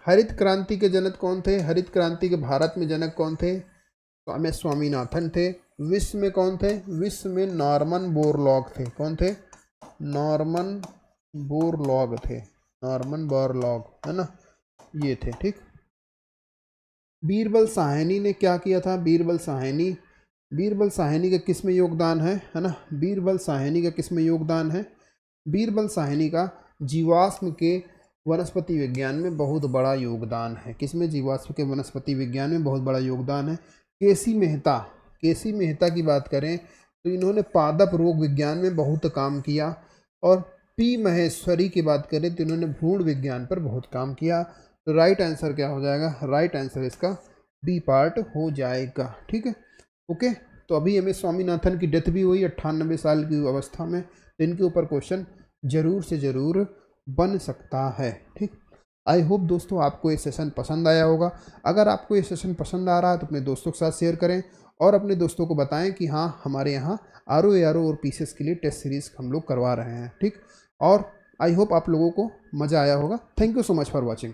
हरित क्रांति के जनक कौन थे, हरित क्रांति के भारत में जनक कौन थे, तो एम एस स्वामीनाथन थे। विश्व में कौन थे, विश्व में नॉर्मन बोरलॉग थे। कौन थे, नॉर्मन बोरलॉग थे, नॉर्मन बोरलॉग, है ना, ये थे। ठीक, बीरबल साहनी ने क्या किया था, बीरबल साहनी, बीरबल साहनी का किस में योगदान है ना, बीरबल साहनी का किस में योगदान है, बीरबल साहनी का जीवाश्म के वनस्पति विज्ञान में बहुत बड़ा योगदान है। किसमें, जीवाश्म के वनस्पति विज्ञान में बहुत बड़ा योगदान है। केसी मेहता, केसी मेहता की बात करें तो इन्होंने पादप रोग विज्ञान में बहुत काम किया। और पी महेश्वरी की बात करें तो इन्होंने भ्रूण विज्ञान पर बहुत काम किया। तो राइट आंसर क्या हो जाएगा, राइट आंसर इसका बी पार्ट हो जाएगा। ठीक है, ओके। तो अभी एम एस स्वामीनाथन की डेथ भी हुई 98 साल की अवस्था में, तो इनके ऊपर क्वेश्चन जरूर से ज़रूर बन सकता है। ठीक, आई होप दोस्तों आपको ये सेशन पसंद आया होगा। अगर आपको ये सेशन पसंद आ रहा है तो अपने दोस्तों के साथ शेयर करें और अपने दोस्तों को बताएं कि हाँ, हमारे यहाँ RO और पीसीएस के लिए टेस्ट सीरीज़ हम लोग करवा रहे हैं। ठीक, और आई होप आप लोगों को मज़ा आया होगा। Thank you so much for watching.